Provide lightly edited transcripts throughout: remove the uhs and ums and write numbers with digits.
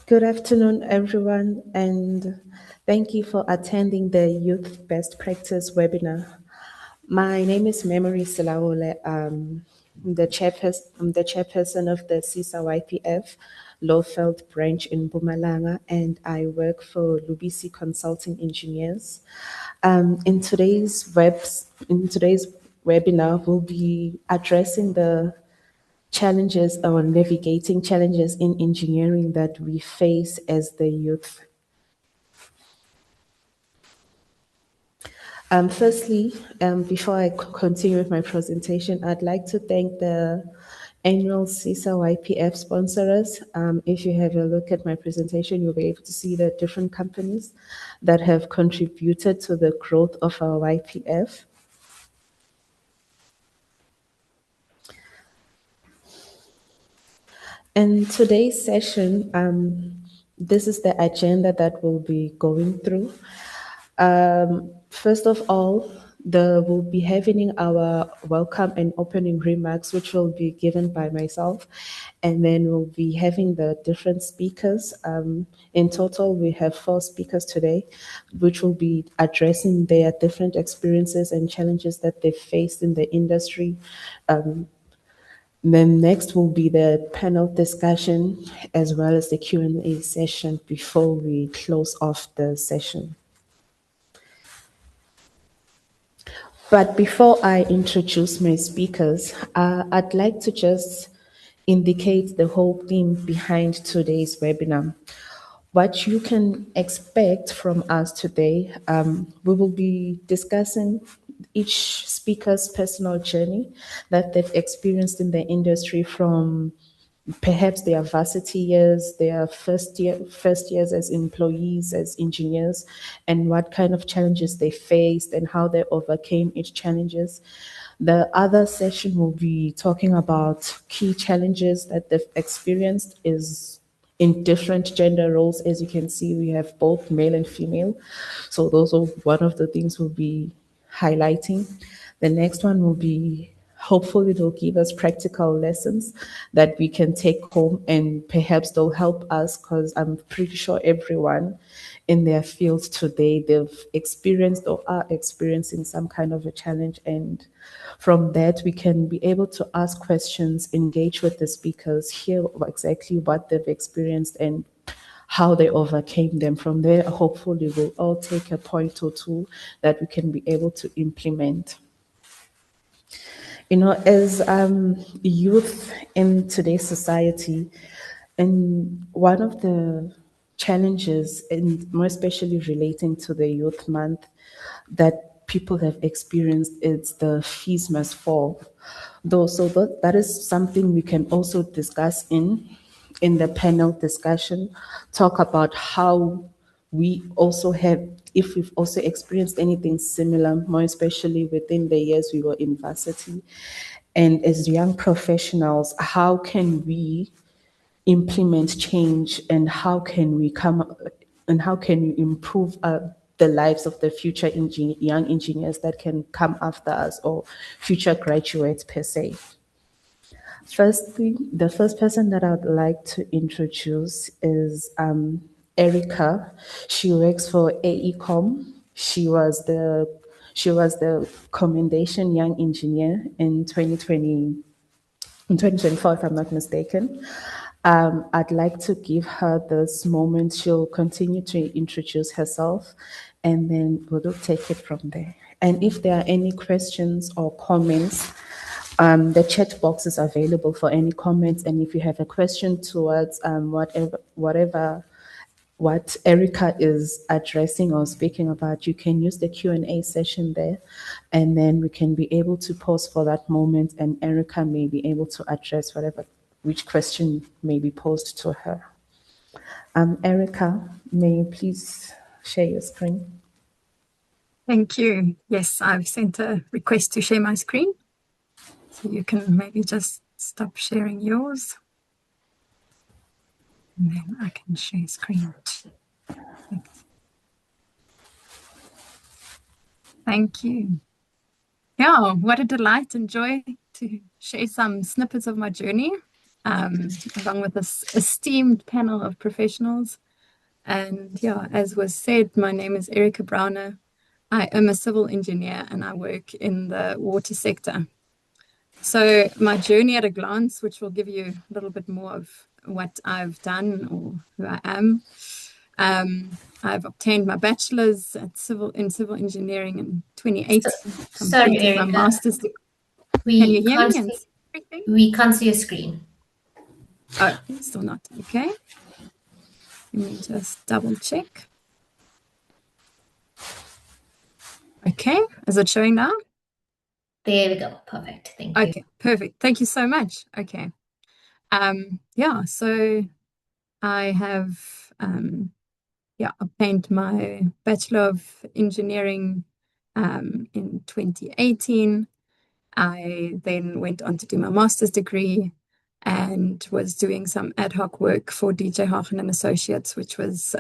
Good afternoon, everyone, and thank you for attending the Youth Best Practice webinar. My name is Memory Silaole. I'm the chairperson of the CESA YPF Lowveld branch in Bumalanga, and I work for Lubisi Consulting Engineers. In today's webinar, we'll be addressing the challenges or navigating challenges in engineering that we face as the youth. Firstly, before I continue with my presentation, I'd like to thank the annual CESA YPF sponsors. If you have a look at my presentation, you'll be able to see the different companies that have contributed to the growth of our YPF. In today's session, this is the agenda that we'll be going through. First of all, we'll be having our welcome and opening remarks, which will be given by myself. And then we'll be having the different speakers. In total, we have 4 speakers today, which will be addressing their different experiences and challenges that they faced in the industry. Then next will be the panel discussion as well as the Q&A session before we close off the session. But before I introduce my speakers, I'd like to just indicate the whole theme behind today's webinar. What you can expect from us today, we will be discussing each speaker's personal journey that they've experienced in the industry from perhaps their varsity years, their first years as employees, as engineers, and what kind of challenges they faced and how they overcame each challenges. The other session will be talking about key challenges that they've experienced is in different gender roles. As you can see, we have both male and female. So those are one of the things we'll be highlighting. The next one will be hopefully they'll give us practical lessons that we can take home and perhaps they'll help us because I'm pretty sure everyone in their field today, they've experienced or are experiencing some kind of a challenge. And from that, we can be able to ask questions, engage with the speakers, hear exactly what they've experienced and how they overcame them. From there, hopefully we'll all take a point or two that we can be able to implement. You know, as youth in today's society, and one of the challenges, and more especially relating to the Youth Month, that people have experienced is the fees must fall. Though, so that is something we can also discuss in the panel discussion, talk about how we also have, if we've also experienced anything similar, more especially within the years we were in varsity. And as young professionals, how can we implement change and how can we improve the lives of the future young engineers that can come after us or future graduates per se. Firstly, the first person that I'd like to introduce is Erica. She works for AECOM. She was the commendation young engineer in 2024, if I'm not mistaken. I'd like to give her this moment. She'll continue to introduce herself, and then we'll take it from there. And if there are any questions or comments, the chat box is available for any comments. And if you have a question towards what Erica is addressing or speaking about, you can use the Q&A session there, and then we can be able to pause for that moment, and Erica may be able to address which question may be posed to her. Erica, may you please share your screen? Thank you. Yes, I've sent a request to share my screen. So you can maybe just stop sharing yours. And then I can share screen. Thank you. Yeah, what a delight and joy to share some snippets of my journey. along with this esteemed panel of professionals. And yeah, as was said, my name is Erica Browner. I am a civil engineer and I work in the water sector. So, my journey at a glance, which will give you a little bit more of what I've done or who I am. I've obtained my bachelor's in civil engineering in So, 2018, sorry, completed my Erica. master's. Can you We hear can't me and see see everything? we can't see your screen. Oh, still not. Okay. Let me just double check. Okay. Is it showing now? There we go. Perfect. Thank you. Okay, perfect. Thank you so much. Okay. Yeah, so I have obtained my Bachelor of Engineering in 2018. I then went on to do my master's degree and was doing some ad hoc work for DJ Hagen and Associates, which was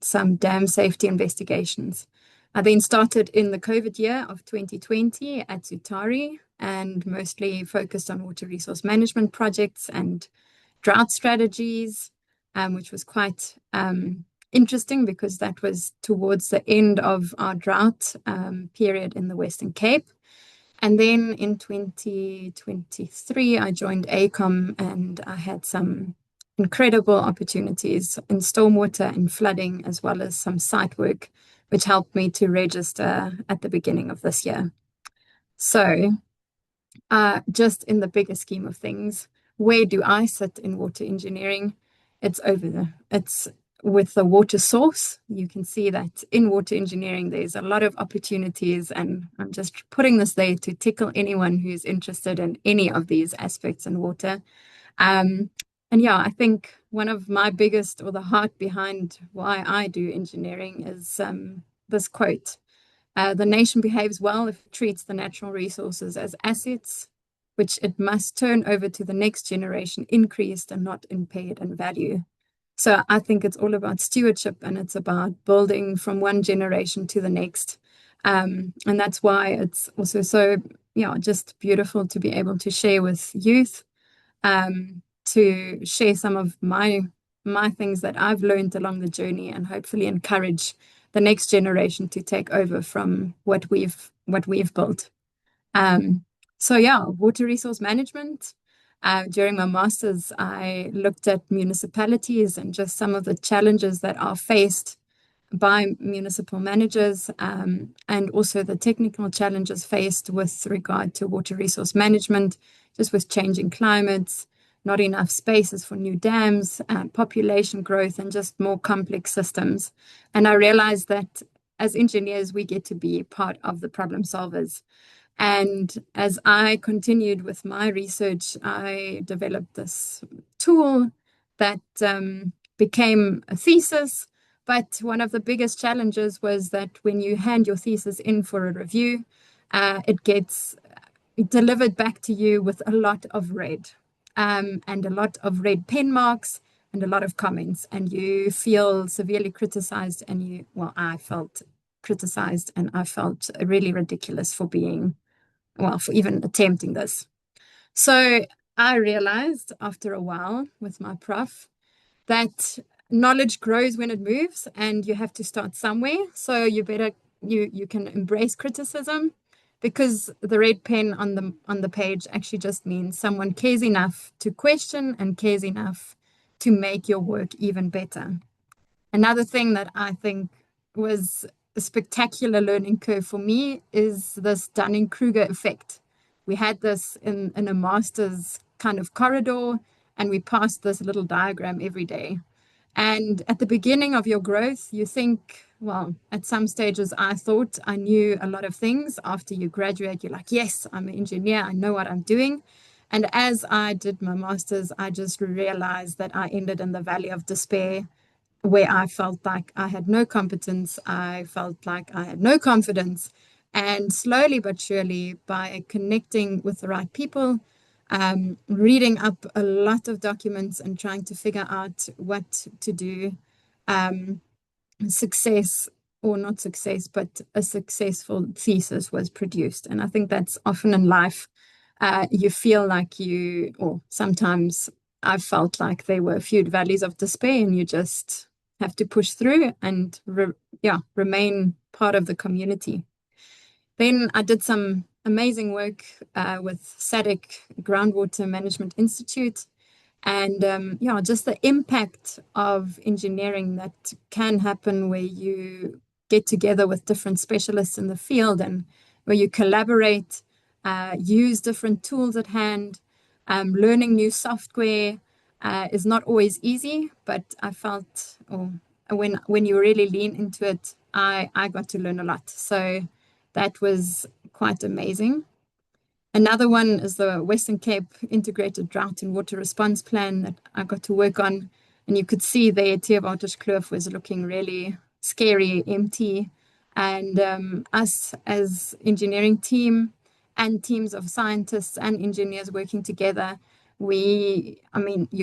some dam safety investigations. I then started in the COVID year of 2020 at Zutari and mostly focused on water resource management projects and drought strategies, which was quite interesting because that was towards the end of our drought period in the Western Cape. And then in 2023, I joined ACOM and I had some incredible opportunities in stormwater and flooding, as well as some site work, which helped me to register at the beginning of this year. So, just in the bigger scheme of things, where do I sit in water engineering? It's with the water source. You can see that in water engineering, there's a lot of opportunities, and I'm just putting this there to tickle anyone who's interested in any of these aspects in water. And yeah, I think one of my biggest, or the heart behind why I do engineering, is this quote. The nation behaves well if it treats the natural resources as assets, which it must turn over to the next generation increased and not impaired in value. So I think it's all about stewardship and it's about building from one generation to the next. And that's why it's also so, just beautiful to be able to share with youth, to share some of my things that I've learned along the journey and hopefully encourage the next generation to take over from what we've built. So yeah, water resource management. During my master's, I looked at municipalities and just some of the challenges that are faced by municipal managers, and also the technical challenges faced with regard to water resource management, just with changing climates, not enough spaces for new dams, population growth, and just more complex systems. And I realized that as engineers, we get to be part of the problem solvers. And as I continued with my research, I developed this tool that became a thesis. But one of the biggest challenges was that when you hand your thesis in for a review, it gets delivered back to you with a lot of red, and a lot of red pen marks and a lot of comments. And you feel severely criticized. And I felt criticized and I felt really ridiculous for for even attempting this. So I realized after a while with my prof that knowledge grows when it moves and you have to start somewhere. So you can embrace criticism, because the red pen on the page actually just means someone cares enough to question and cares enough to make your work even better. Another thing that I think was a spectacular learning curve for me is this Dunning-Kruger effect. We had this in a master's kind of corridor, and we passed this little diagram every day. And at the beginning of your growth, you think, well, at some stages, I thought I knew a lot of things. After you graduate, you're like, yes, I'm an engineer. I know what I'm doing. And as I did my master's, I just realized that I ended in the valley of despair, where I felt like I had no competence. I felt like I had no confidence. And slowly but surely, by connecting with the right people, reading up a lot of documents and trying to figure out what to do, success, or not success, but a successful thesis was produced. And I think that's often in life. You feel like or sometimes I felt like they were feud valleys of despair, and you just have to push through and remain part of the community. Then I did some amazing work with SADC Groundwater Management Institute, and just the impact of engineering that can happen where you get together with different specialists in the field and where you collaborate, use different tools at hand. Learning new software is not always easy, but I felt when you really lean into it, I got to learn a lot. So that was quite amazing. Another one is the Western Cape Integrated Drought and Water Response Plan that I got to work on. And you could see there, Theewaterskloof was looking really scary, empty. And us as engineering team and teams of scientists and engineers working together, you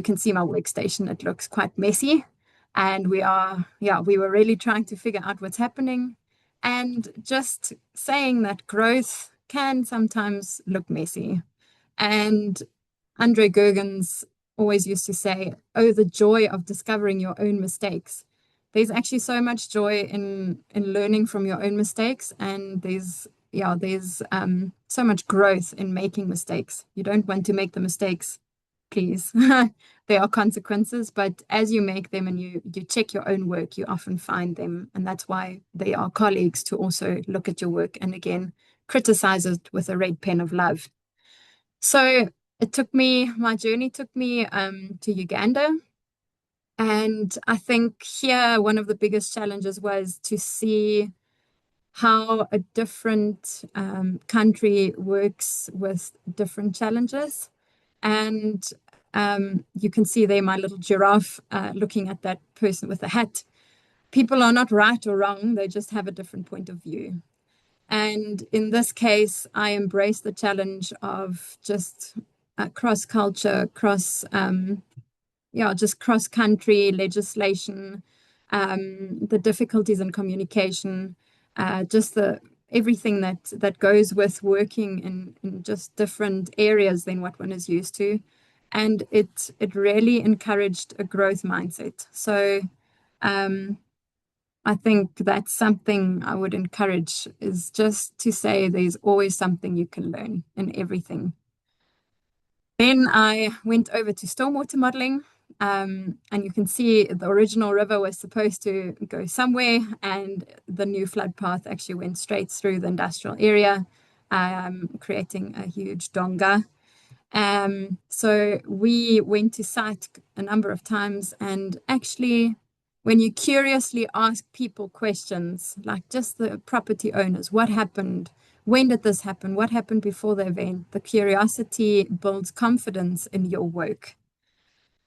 can see my workstation, it looks quite messy. And we were really trying to figure out what's happening. And just saying that growth can sometimes look messy. And Andre Gergens always used to say, oh, the joy of discovering your own mistakes. There's actually so much joy in learning from your own mistakes. And there's so much growth in making mistakes. You don't want to make the mistakes, please. There are consequences, but as you make them and you check your own work, you often find them. And that's why they are colleagues to also look at your work and again, criticize it with a red pen of love. So my journey took me to Uganda. And I think here, one of the biggest challenges was to see how a different country works with different challenges. And you can see there my little giraffe looking at that person with the hat. People are not right or wrong, they just have a different point of view. And in this case, I embrace the challenge of just cross-culture, just cross-country legislation, the difficulties in communication, everything that goes with working in just different areas than what one is used to. And it really encouraged a growth mindset. So I think that's something I would encourage, is just to say there's always something you can learn in everything. Then I went over to stormwater modeling, and you can see the original river was supposed to go somewhere, and the new flood path actually went straight through the industrial area, creating a huge donga. So we went to site a number of times, and actually, when you curiously ask people questions, like just the property owners, what happened? When did this happen? What happened before the event? The curiosity builds confidence in your work.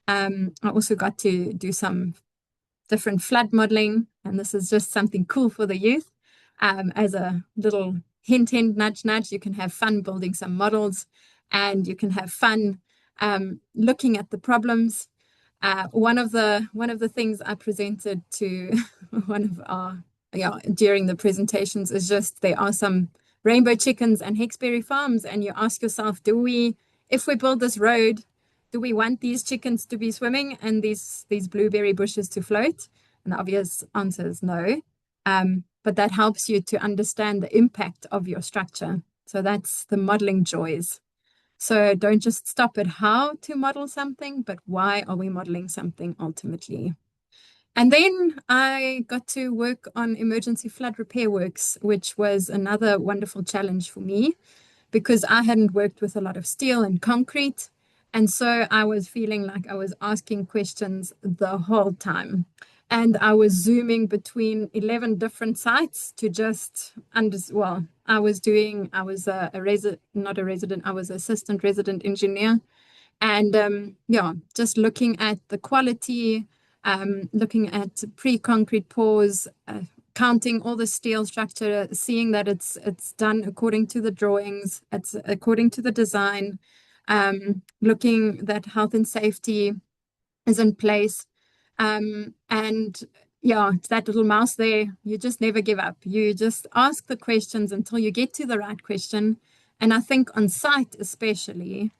I also got to do some different flood modeling, and this is just something cool for the youth. As a little hint, nudge, nudge, you can have fun building some models, and you can have fun looking at the problems. One of the things I presented to during the presentations is just there are some rainbow chickens and hexberry farms, and you ask yourself, if we build this road, do we want these chickens to be swimming and these blueberry bushes to float? And the obvious answer is no. But that helps you to understand the impact of your structure. So that's the modeling joys. So don't just stop at how to model something, but why are we modeling something ultimately? And then I got to work on emergency flood repair works, which was another wonderful challenge for me because I hadn't worked with a lot of steel and concrete. And so I was feeling like I was asking questions the whole time. And I was zooming between 11 different sites to just I was assistant resident engineer. And just looking at the quality, looking at pre-concrete pours, counting all the steel structure, seeing that it's done according to the drawings, it's according to the design, looking that health and safety is in place. It's that little mouse there. You just never give up. You just ask the questions until you get to the right question. And I think on site especially,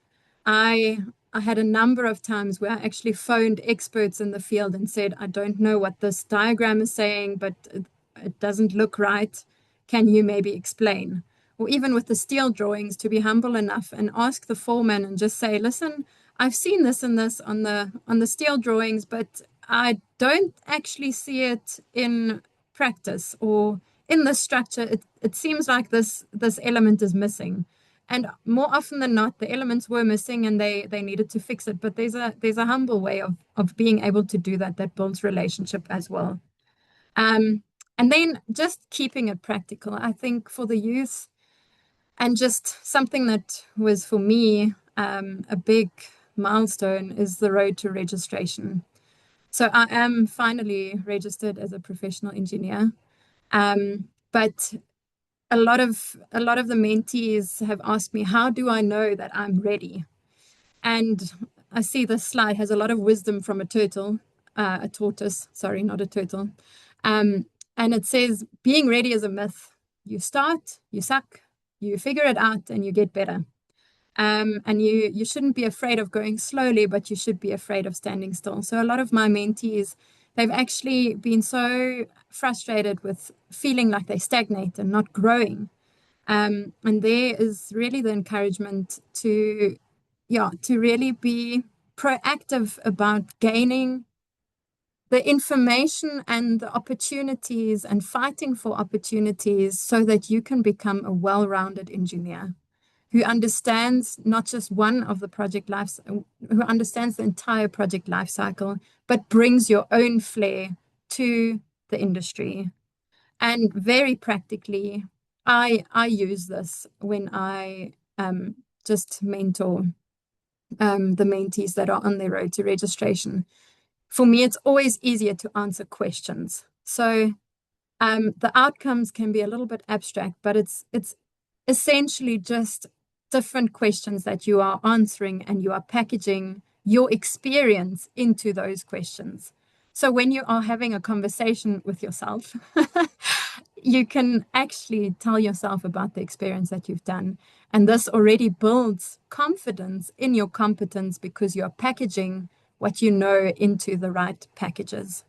I I had a number of times where I actually phoned experts in the field and said, I don't know what this diagram is saying, but it doesn't look right. Can you maybe explain? Or even with the steel drawings, to be humble enough and ask the foreman and just say, listen, I've seen this and this on the steel drawings, but I don't actually see it in practice or in the structure. It seems like this element is missing. And more often than not, the elements were missing and they needed to fix it. But there's a humble way of being able to do that builds relationship as well. And then just keeping it practical, I think for the youth, and just something that was for me a big milestone is the road to registration. So I am finally registered as a professional engineer. But a lot of the mentees have asked me, how do I know that I'm ready? And I see this slide has a lot of wisdom from a tortoise, sorry, not a turtle. And it says, being ready is a myth. You start, you suck, you figure it out, and you get better. And you shouldn't be afraid of going slowly, but you should be afraid of standing still. So a lot of my mentees, they've actually been so frustrated with feeling like they stagnate and not growing. And there is really the encouragement to really be proactive about gaining the information and the opportunities and fighting for opportunities so that you can become a well-rounded engineer who understands not just one of the project lives, who understands the entire project life cycle, but brings your own flair to the industry. And very practically, I use this when I just mentor the mentees that are on their road to registration. For me, it's always easier to answer questions. So the outcomes can be a little bit abstract, but it's essentially just different questions that you are answering, and you are packaging your experience into those questions. So when you are having a conversation with yourself, you can actually tell yourself about the experience that you've done. And this already builds confidence in your competence because you're packaging what you know into the right packages.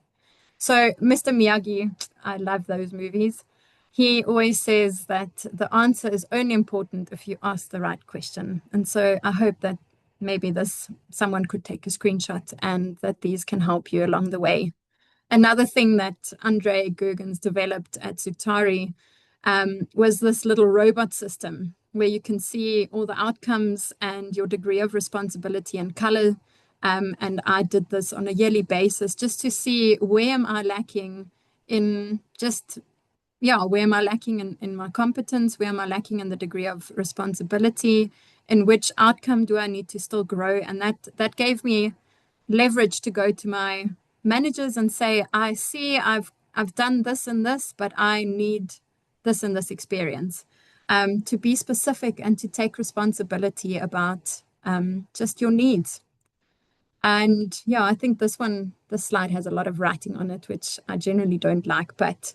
So Mr. Miyagi, I love those movies. He always says that the answer is only important if you ask the right question. And so I hope that maybe someone could take a screenshot and that these can help you along the way. Another thing that Andre Gergens developed at Sutari was this little robot system where you can see all the outcomes and your degree of responsibility and color. And I did this on a yearly basis just to see where am I lacking in where am I lacking in my competence? Where am I lacking in the degree of responsibility? In which outcome do I need to still grow? And that gave me leverage to go to my managers and say, I see I've done this and this, but I need this and this experience. To be specific and to take responsibility about just your needs. And yeah, I think this slide has a lot of writing on it, which I generally don't like, but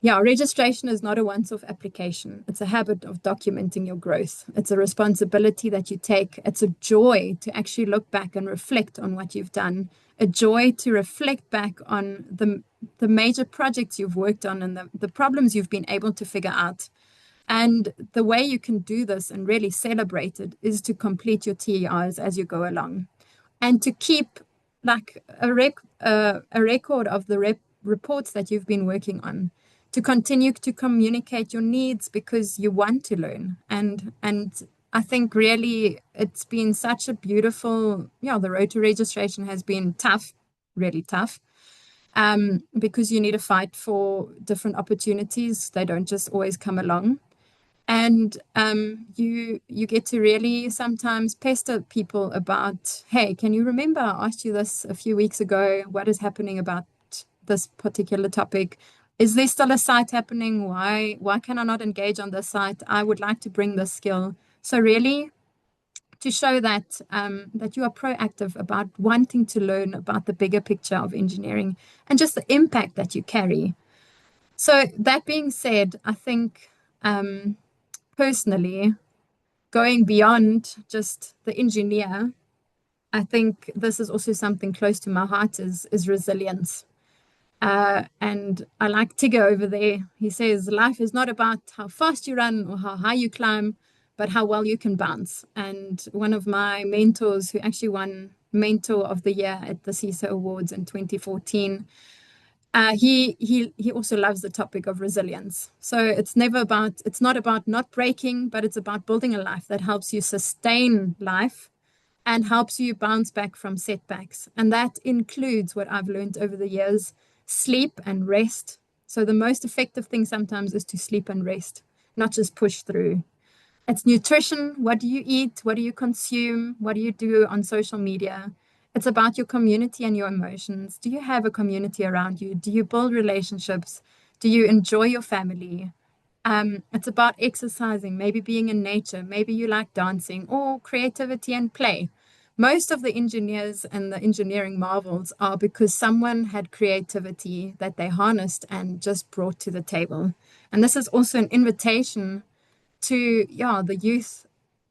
yeah, registration is not a once-off application. It's a habit of documenting your growth. It's a responsibility that you take. It's a joy to actually look back and reflect on what you've done, a joy to reflect back on the major projects you've worked on and the problems you've been able to figure out. And the way you can do this and really celebrate it is to complete your TERs as you go along and to keep like a record of the reports that you've been working on, to continue to communicate your needs because you want to learn. And I think really it's been such a beautiful, the road to registration has been tough, really tough, because you need to fight for different opportunities. They don't just always come along. And you get to really sometimes pester people about, hey, can you remember I asked you this a few weeks ago? What is happening about this particular topic? Is there still a site happening? Why can I not engage on this site? I would like to bring this skill. So really to show that that you are proactive about wanting to learn about the bigger picture of engineering and just the impact that you carry. So that being said, I think personally, going beyond just the engineer, I think this is also something close to my heart is resilience. And I like Tigger over there. He says, life is not about how fast you run or how high you climb, but how well you can bounce. And one of my mentors who actually won Mentor of the Year at the CESA Awards in 2014, he also loves the topic of resilience. So it's not about not breaking, but it's about building a life that helps you sustain life and helps you bounce back from setbacks. And that includes what I've learned over the years, sleep and rest. So the most effective thing sometimes is to sleep and rest, not just push through. It's nutrition. What do you eat? What do you consume? What do you do on social media? It's about your community and your emotions. Do you have a community around you? Do you build relationships? Do you enjoy your family? It's about exercising, maybe being in nature, maybe you like dancing or creativity and play. Most of the engineers and the engineering marvels are because someone had creativity that they harnessed and just brought to the table. And this is also an invitation to, the youth.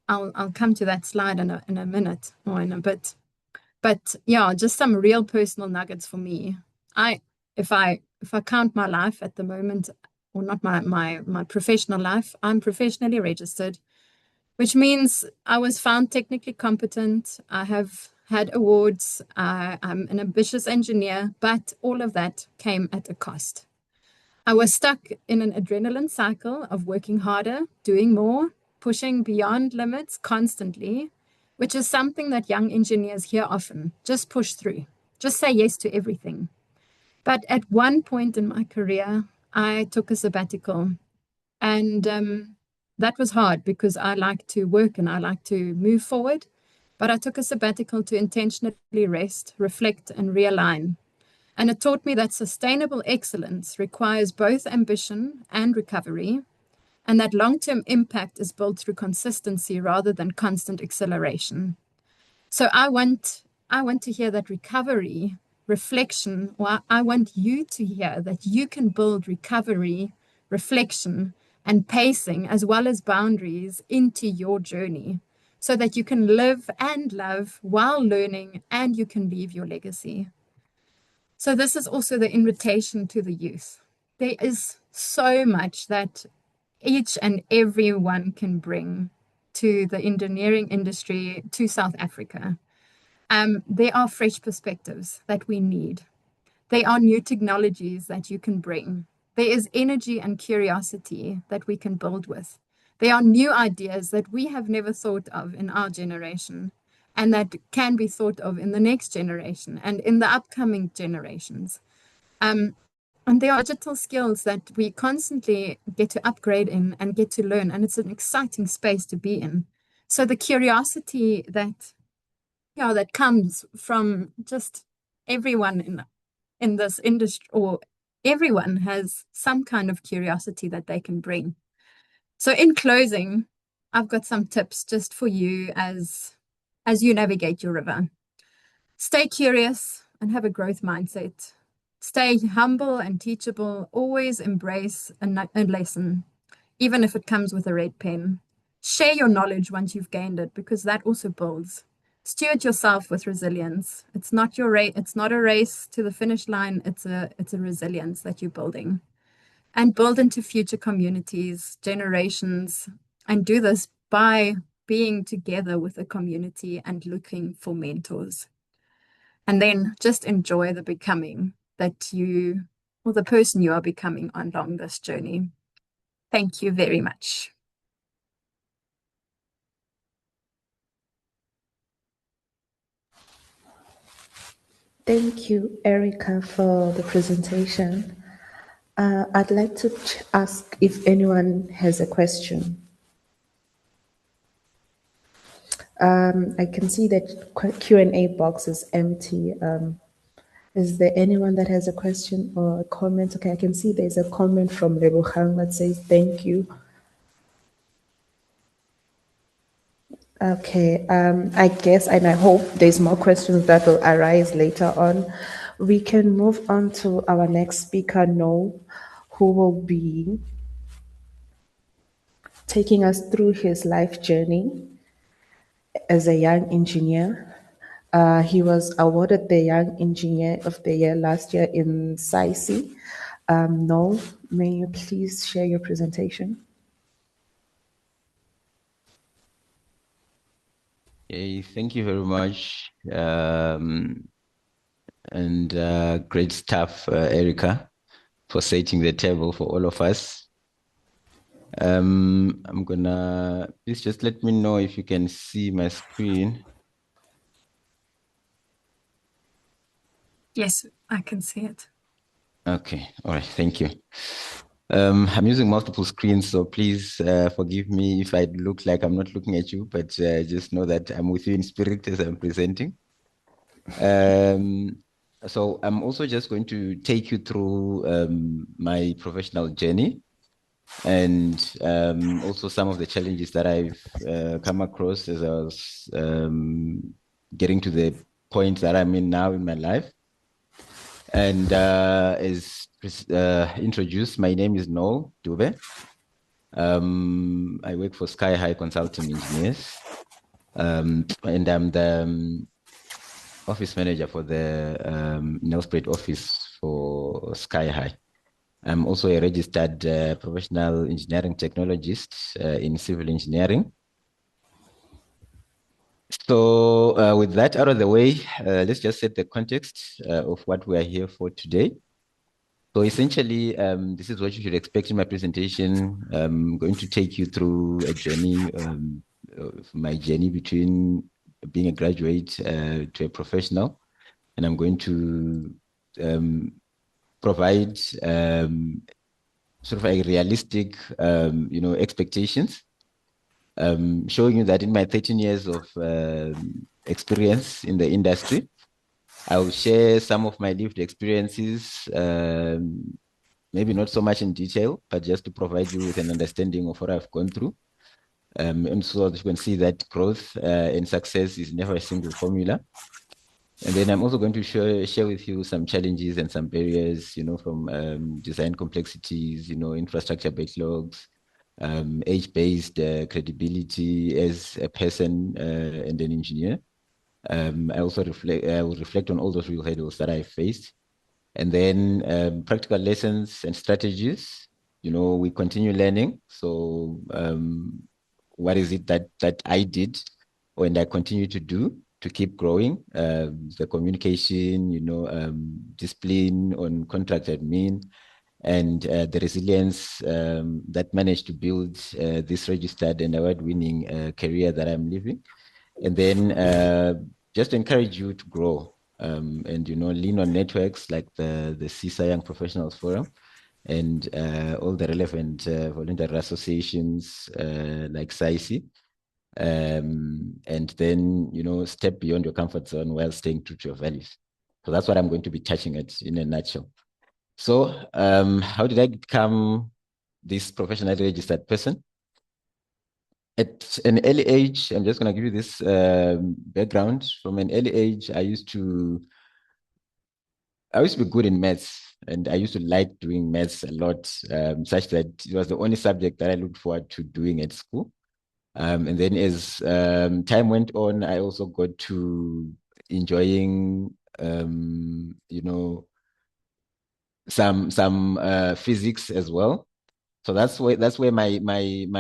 I'll come to that slide in a minute or in a bit. But yeah, just some real personal nuggets for me. If I count my life at the moment, or not my professional life, I'm professionally registered, which means I was found technically competent. I have had awards. I'm an ambitious engineer, but all of that came at a cost. I was stuck in an adrenaline cycle of working harder, doing more, pushing beyond limits constantly, which is something that young engineers hear often. Just push through. Just say yes to everything. But at one point in my career, I took a sabbatical. And that was hard because I like to work and I like to move forward. But I took a sabbatical to intentionally rest, reflect, and realign. And it taught me that sustainable excellence requires both ambition and recovery, and that long-term impact is built through consistency rather than constant acceleration. So I want to hear that recovery, reflection, or I want you to hear that you can build recovery, reflection, and pacing as well as boundaries into your journey so that you can live and love while learning and you can leave your legacy. So this is also the invitation to the youth. There is so much that each and everyone can bring to the engineering industry, to South Africa. There are fresh perspectives that we need. There are new technologies that you can bring. There is energy and curiosity that we can build with. There are new ideas that we have never thought of in our generation and that can be thought of in the next generation and in the upcoming generations. And there are digital skills that we constantly get to upgrade in and get to learn, and it's an exciting space to be in. So the curiosity that comes from just everyone in this industry, or everyone has some kind of curiosity that they can bring. So in closing, I've got some tips just for you as you navigate your river. Stay curious and have a growth mindset. Stay humble and teachable. Always embrace a lesson, even if it comes with a red pen. Share your knowledge once you've gained it, because that also builds. Steward yourself with resilience. It's not it's not a race to the finish line. It's a resilience that you're building. And build into future communities, generations, and do this by being together with a community and looking for mentors. And then just enjoy the becoming that you, or the person you are becoming along this journey. Thank you very much. Thank you, Erica, for the presentation. I'd like to ask if anyone has a question. I can see that Q&A box is empty. Is there anyone that has a question or a comment? Okay, I can see there's a comment from Lebogang that says thank you. Okay, I guess and I hope there's more questions that will arise later on. We can move on to our next speaker, Noel, who will be taking us through his life journey as a young engineer. He was awarded the Young Engineer of the Year last year in CESA. Noel, may you please share your presentation? Okay, thank you very much. Great stuff, Erica, for setting the table for all of us. I'm gonna, please just let me know if you can see my screen. Yes, I can see it. Okay, all right, thank you. I'm using multiple screens, so please forgive me if I look like I'm not looking at you, but just know that I'm with you in spirit as I'm presenting. So I'm also just going to take you through my professional journey and also some of the challenges that I've come across as I was getting to the point that I'm in now in my life. And as introduced, my name is Noel Dube. I work for Sky High Consulting Engineers, and I'm the office manager for the Nelspruit office for Sky High. I'm also a registered professional engineering technologist in civil engineering. So with that out of the way, let's just set the context of what we are here for today. So essentially, this is what you should expect in my presentation. I'm going to take you through a journey, my journey between being a graduate to a professional. And I'm going to provide sort of a realistic, expectations, showing you that in my 13 years of experience in the industry, I will share some of my lived experiences, maybe not so much in detail, but just to provide you with an understanding of what I've gone through. And so that you can see that growth and success is never a single formula. And then I'm also going to share with you some challenges and some barriers, from design complexities, infrastructure backlogs, age-based credibility as a person and an engineer. I also will reflect on all those real hurdles that I faced. And then practical lessons and strategies. We continue learning. So what is it that I did and I continue to do to keep growing? The communication, discipline on contract admin, and the resilience that managed to build this registered and award-winning career that I'm living. And then just encourage you to grow and, lean on networks like the CESA Young Professionals Forum and all the relevant voluntary associations like SAICI. And then, step beyond your comfort zone while staying true to your values. So that's what I'm going to be touching at in a nutshell. So how did I become this professionally registered person? At an early age, I'm just going to give you this background. From an early age, I used to be good in maths, and I used to like doing maths a lot, such that it was the only subject that I looked forward to doing at school. And then as time went on, I also got to enjoying, some physics as well. So that's where my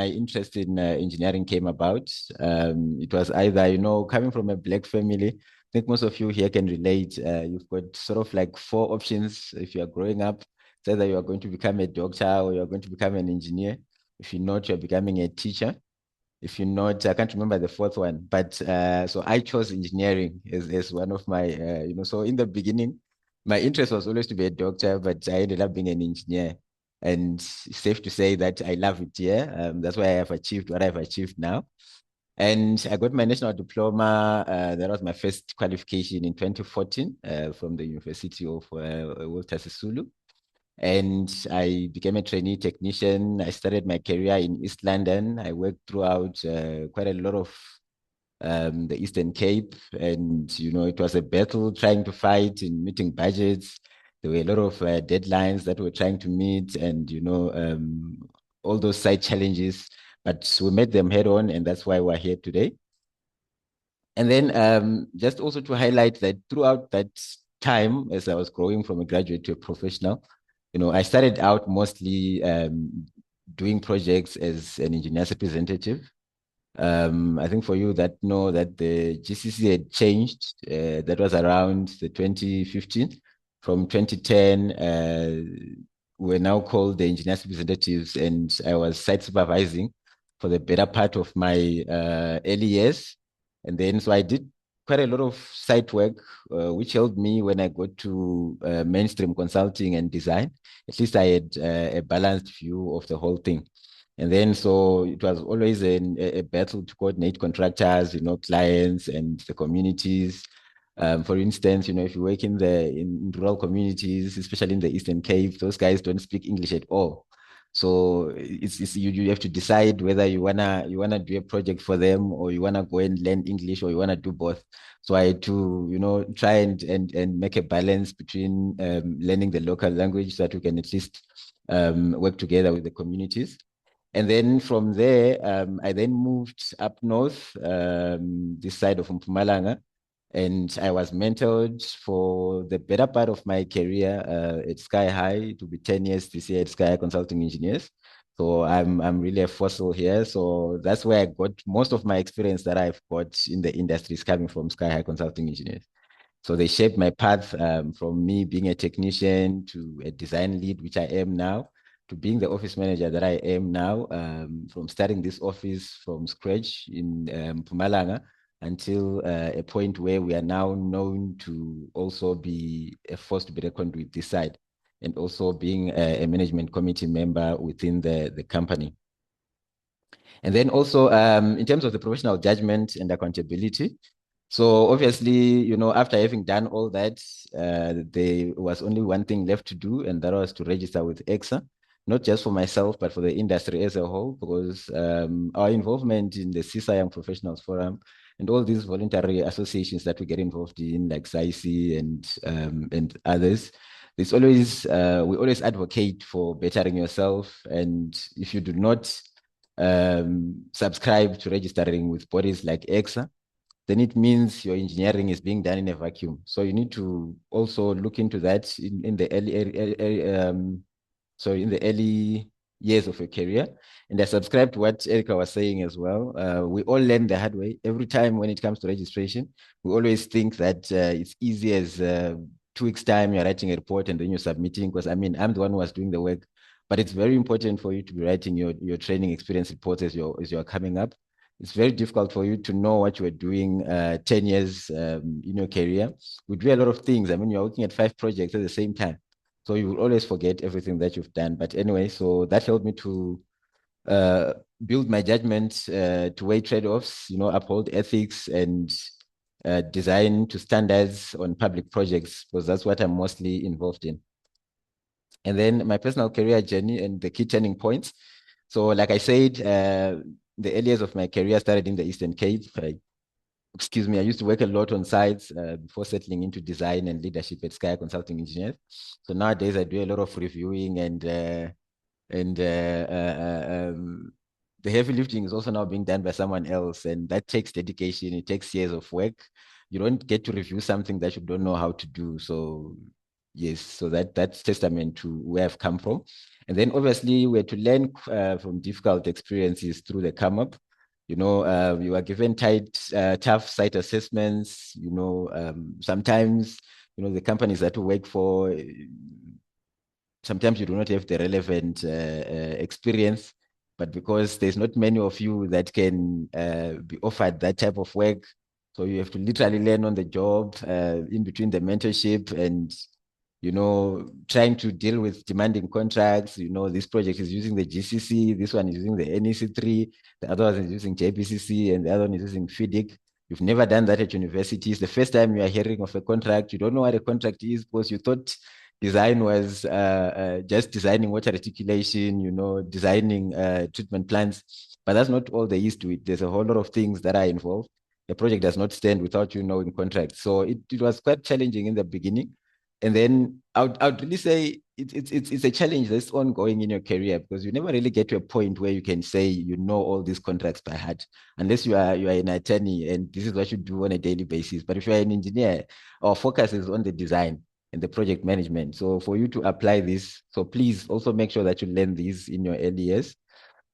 interest in engineering came about. It was either, coming from a black family. I think most of you here can relate. You've got sort of like four options if you are growing up. It's either you are going to become a doctor or you are going to become an engineer. If you're not, you're becoming a teacher. If you're not, I can't remember the fourth one, but so I chose engineering as one of my, so in the beginning, my interest was always to be a doctor, but I ended up being an engineer. And it's safe to say that I love it here. That's why I have achieved what I've achieved now. And I got my national diploma. That was my first qualification in 2014 from the University of Walter Sisulu. And I became a trainee technician. I started my career in East London. I worked throughout quite a lot of the Eastern Cape, and it was a battle trying to fight in meeting budgets. There were a lot of deadlines that we're trying to meet, and all those side challenges. But we met them head on, and that's why we're here today. And then just also to highlight that throughout that time, as I was growing from a graduate to a professional, I started out mostly doing projects as an engineer's representative. I think for you that know that the GCC had changed, that was around the 2015. From 2010, we're now called the engineers representatives, and I was site supervising for the better part of my early years. And then, so I did quite a lot of site work, which helped me when I got to mainstream consulting and design. At least I had a balanced view of the whole thing. And then, so it was always a battle to coordinate contractors, clients and the communities. For instance, if you work in rural communities, especially in the Eastern Cape, those guys don't speak English at all. So it's you have to decide whether you wanna do a project for them, or you wanna go and learn English, or you wanna do both. So I had to try and make a balance between learning the local language so that we can at least work together with the communities. And then from there, I then moved up north, this side of Mpumalanga, and I was mentored for the better part of my career at Sky High, to be 10 years this year at Sky High Consulting Engineers. So I'm really a fossil here. So that's where I got most of my experience that I've got in the industry is coming from Sky High Consulting Engineers. So they shaped my path from me being a technician to a design lead, which I am now, to being the office manager that I am now, from starting this office from scratch in Mpumalanga until a point where we are now known to also be a force to be reckoned with this side, and also being a management committee member within the company. And then also in terms of the professional judgment and accountability, so obviously, after having done all that, there was only one thing left to do, and that was to register with EXA, not just for myself, but for the industry as a whole, because our involvement in the CESA Young Professionals Forum and all these voluntary associations that we get involved in, like SAICI and others, there's always we always advocate for bettering yourself, and if you do not subscribe to registering with bodies like EXA, then it means your engineering is being done in a vacuum. So you need to also look into that in the early years of your career. And I subscribe to what Erica was saying as well. We all learn the hard way. Every time when it comes to registration, we always think that it's easy as 2 weeks time you're writing a report and then you're submitting. Because I'm the one who was doing the work. But it's very important for you to be writing your training experience reports as you're coming up. It's very difficult for you to know what you were doing 10 years in your career. We do a lot of things. You're working at 5 projects at the same time. So you will always forget everything that you've done. But anyway, so that helped me to uh, build my judgment, to weigh trade-offs, uphold ethics and design to standards on public projects, because that's what I'm mostly involved in. And then my personal career journey and the key turning points. So like I said, the early years of my career started in the Eastern Cape. I used to work a lot on sites before settling into design and leadership at Sky Consulting Engineers. So nowadays I do a lot of reviewing and the heavy lifting is also now being done by someone else, and that takes dedication. It takes years of work. You don't get to review something that you don't know how to do. So yes, so that's testament to where I've come from. And then obviously we had to learn from difficult experiences through the come up. You are given tough site assessments. Sometimes the companies that you work for, sometimes you do not have the relevant experience, but because there's not many of you that can be offered that type of work, so you have to literally learn on the job in between the mentorship and trying to deal with demanding contracts. This project is using the GCC, this one is using the NEC3, the other one is using JPCC, and the other one is using FIDIC. You've never done that at university. It's the first time you are hearing of a contract. You don't know what a contract is because you thought design was just designing water reticulation, designing treatment plants. But that's not all there is to it. There's a whole lot of things that are involved. A project does not stand without knowing contracts. So it was quite challenging in the beginning. And then I would really say it's a challenge that's ongoing in your career, because you never really get to a point where you can say you know all these contracts by heart, unless you are an attorney and this is what you do on a daily basis. But if you are an engineer, our focus is on the design and the project management. So for you to apply this, so please also make sure that you learn these in your early years.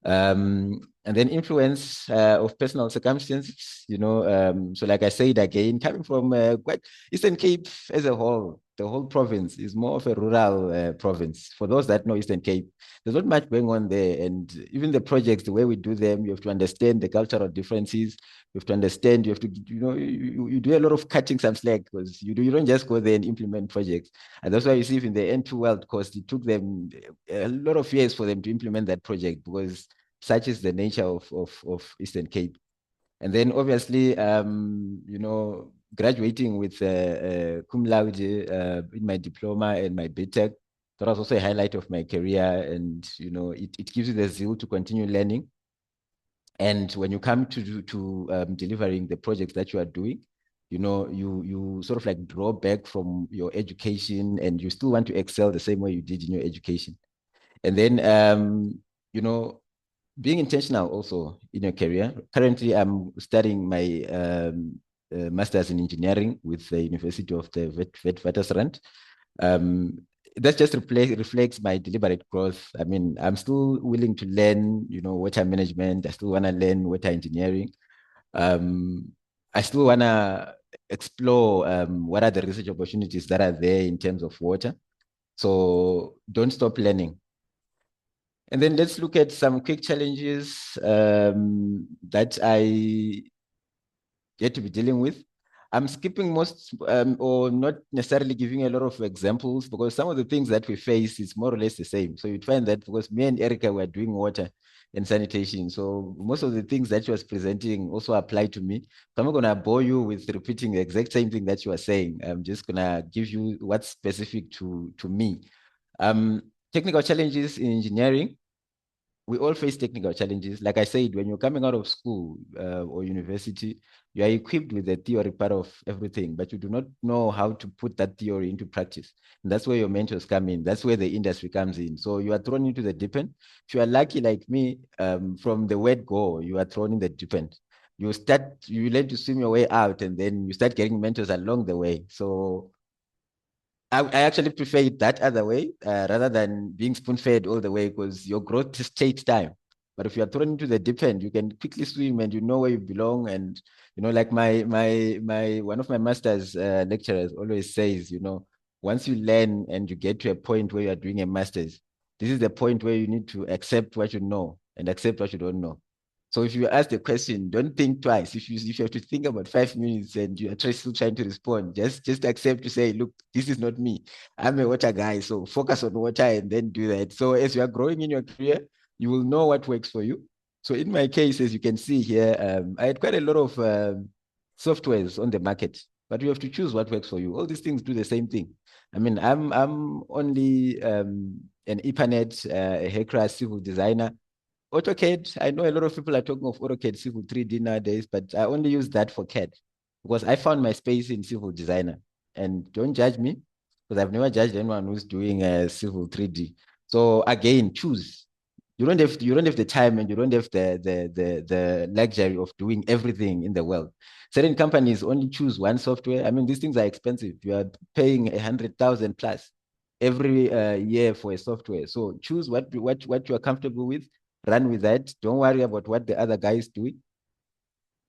And then influence of personal circumstances, so like I said again, coming from quite Eastern Cape as a whole, the whole province is more of a rural province. For those that know Eastern Cape, there's not much going on there. And even the projects, the way we do them, you have to understand the cultural differences. You have to understand, you have to, you do a lot of cutting some slack, because you don't just go there and implement projects. And that's why you see in the N2 World course, it took them a lot of years for them to implement that project, because such is the nature of Eastern Cape. And then obviously, graduating with cum laude in my diploma and my BTech, that was also a highlight of my career. And, it gives you the zeal to continue learning. And when you come to delivering the projects that you are doing, you sort of like draw back from your education, and you still want to excel the same way you did in your education. And then, being intentional also in your career. Currently, I'm studying my master's in engineering with the University of the Witwatersrand. That just reflects my deliberate growth. I mean, I'm still willing to learn, water management. I still want to learn water engineering. I still want to explore what are the research opportunities that are there in terms of water. So don't stop learning. And then let's look at some quick challenges that I get to be dealing with. I'm skipping most or not necessarily giving a lot of examples, because some of the things that we face is more or less the same. So you'd find that because me and Erica were doing water and sanitation, so most of the things that she was presenting also apply to me. So I'm not going to bore you with repeating the exact same thing that you are saying. I'm just going to give you what's specific to me. Technical challenges in engineering. We all face technical challenges. Like I said, when you're coming out of school or university, you are equipped with the theory part of everything, but you do not know how to put that theory into practice. And that's where your mentors come in. That's where the industry comes in. So you are thrown into the deep end. If you are lucky like me, from the word go, you are thrown in the deep end. You learn to swim your way out, and then you start getting mentors along the way. So I actually prefer it that other way rather than being spoon-fed all the way, because your growth just takes time. But if you are thrown into the deep end, you can quickly swim and you know where you belong. And like my one of my master's lecturers always says, once you learn and you get to a point where you are doing a master's, this is the point where you need to accept what you know and accept what you don't know. So if you ask the question, don't think twice. If you have to think about 5 minutes and you are still trying to respond, just accept to say, look, this is not me. I'm a water guy, so focus on water and then do that. So as you are growing in your career, you will know what works for you. So in my case, as you can see here, I had quite a lot of softwares on the market, but you have to choose what works for you. All these things do the same thing. I mean, I'm only an Ethernet, a hacker, civil designer. AutoCAD, I know a lot of people are talking of AutoCAD Civil 3D nowadays, but I only use that for CAD because I found my space in civil designer. And don't judge me, because I've never judged anyone who's doing a civil 3D. So again, choose. You don't have the time, and you don't have the luxury of doing everything in the world. Certain companies only choose one software. I mean, these things are expensive. You are paying 100,000 plus every year for a software. So choose what you are comfortable with, run with that. Don't worry about what the other guy is doing.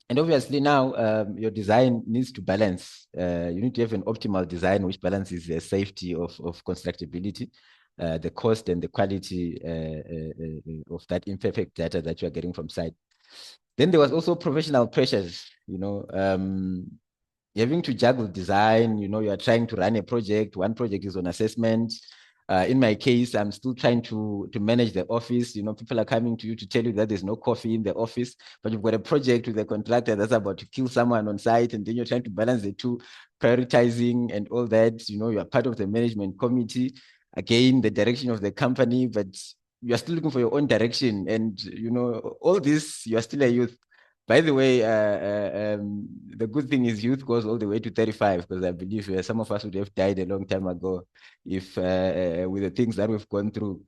And obviously now your design needs to balance. You need to have an optimal design which balances the safety of constructability, the cost and the quality of that imperfect data that you are getting from site. Then there was also professional pressures, having to juggle design, you are trying to run a project. One project is on assessment. In my case, I'm still trying to manage the office. People are coming to you to tell you that there's no coffee in the office, but you've got a project with a contractor that's about to kill someone on site, and then you're trying to balance the two, prioritizing and all that. You are part of the management committee, again, the direction of the company, but you are still looking for your own direction. And, all this, you are still a youth. By the way, the good thing is youth goes all the way to 35, because I believe some of us would have died a long time ago if with the things that we've gone through.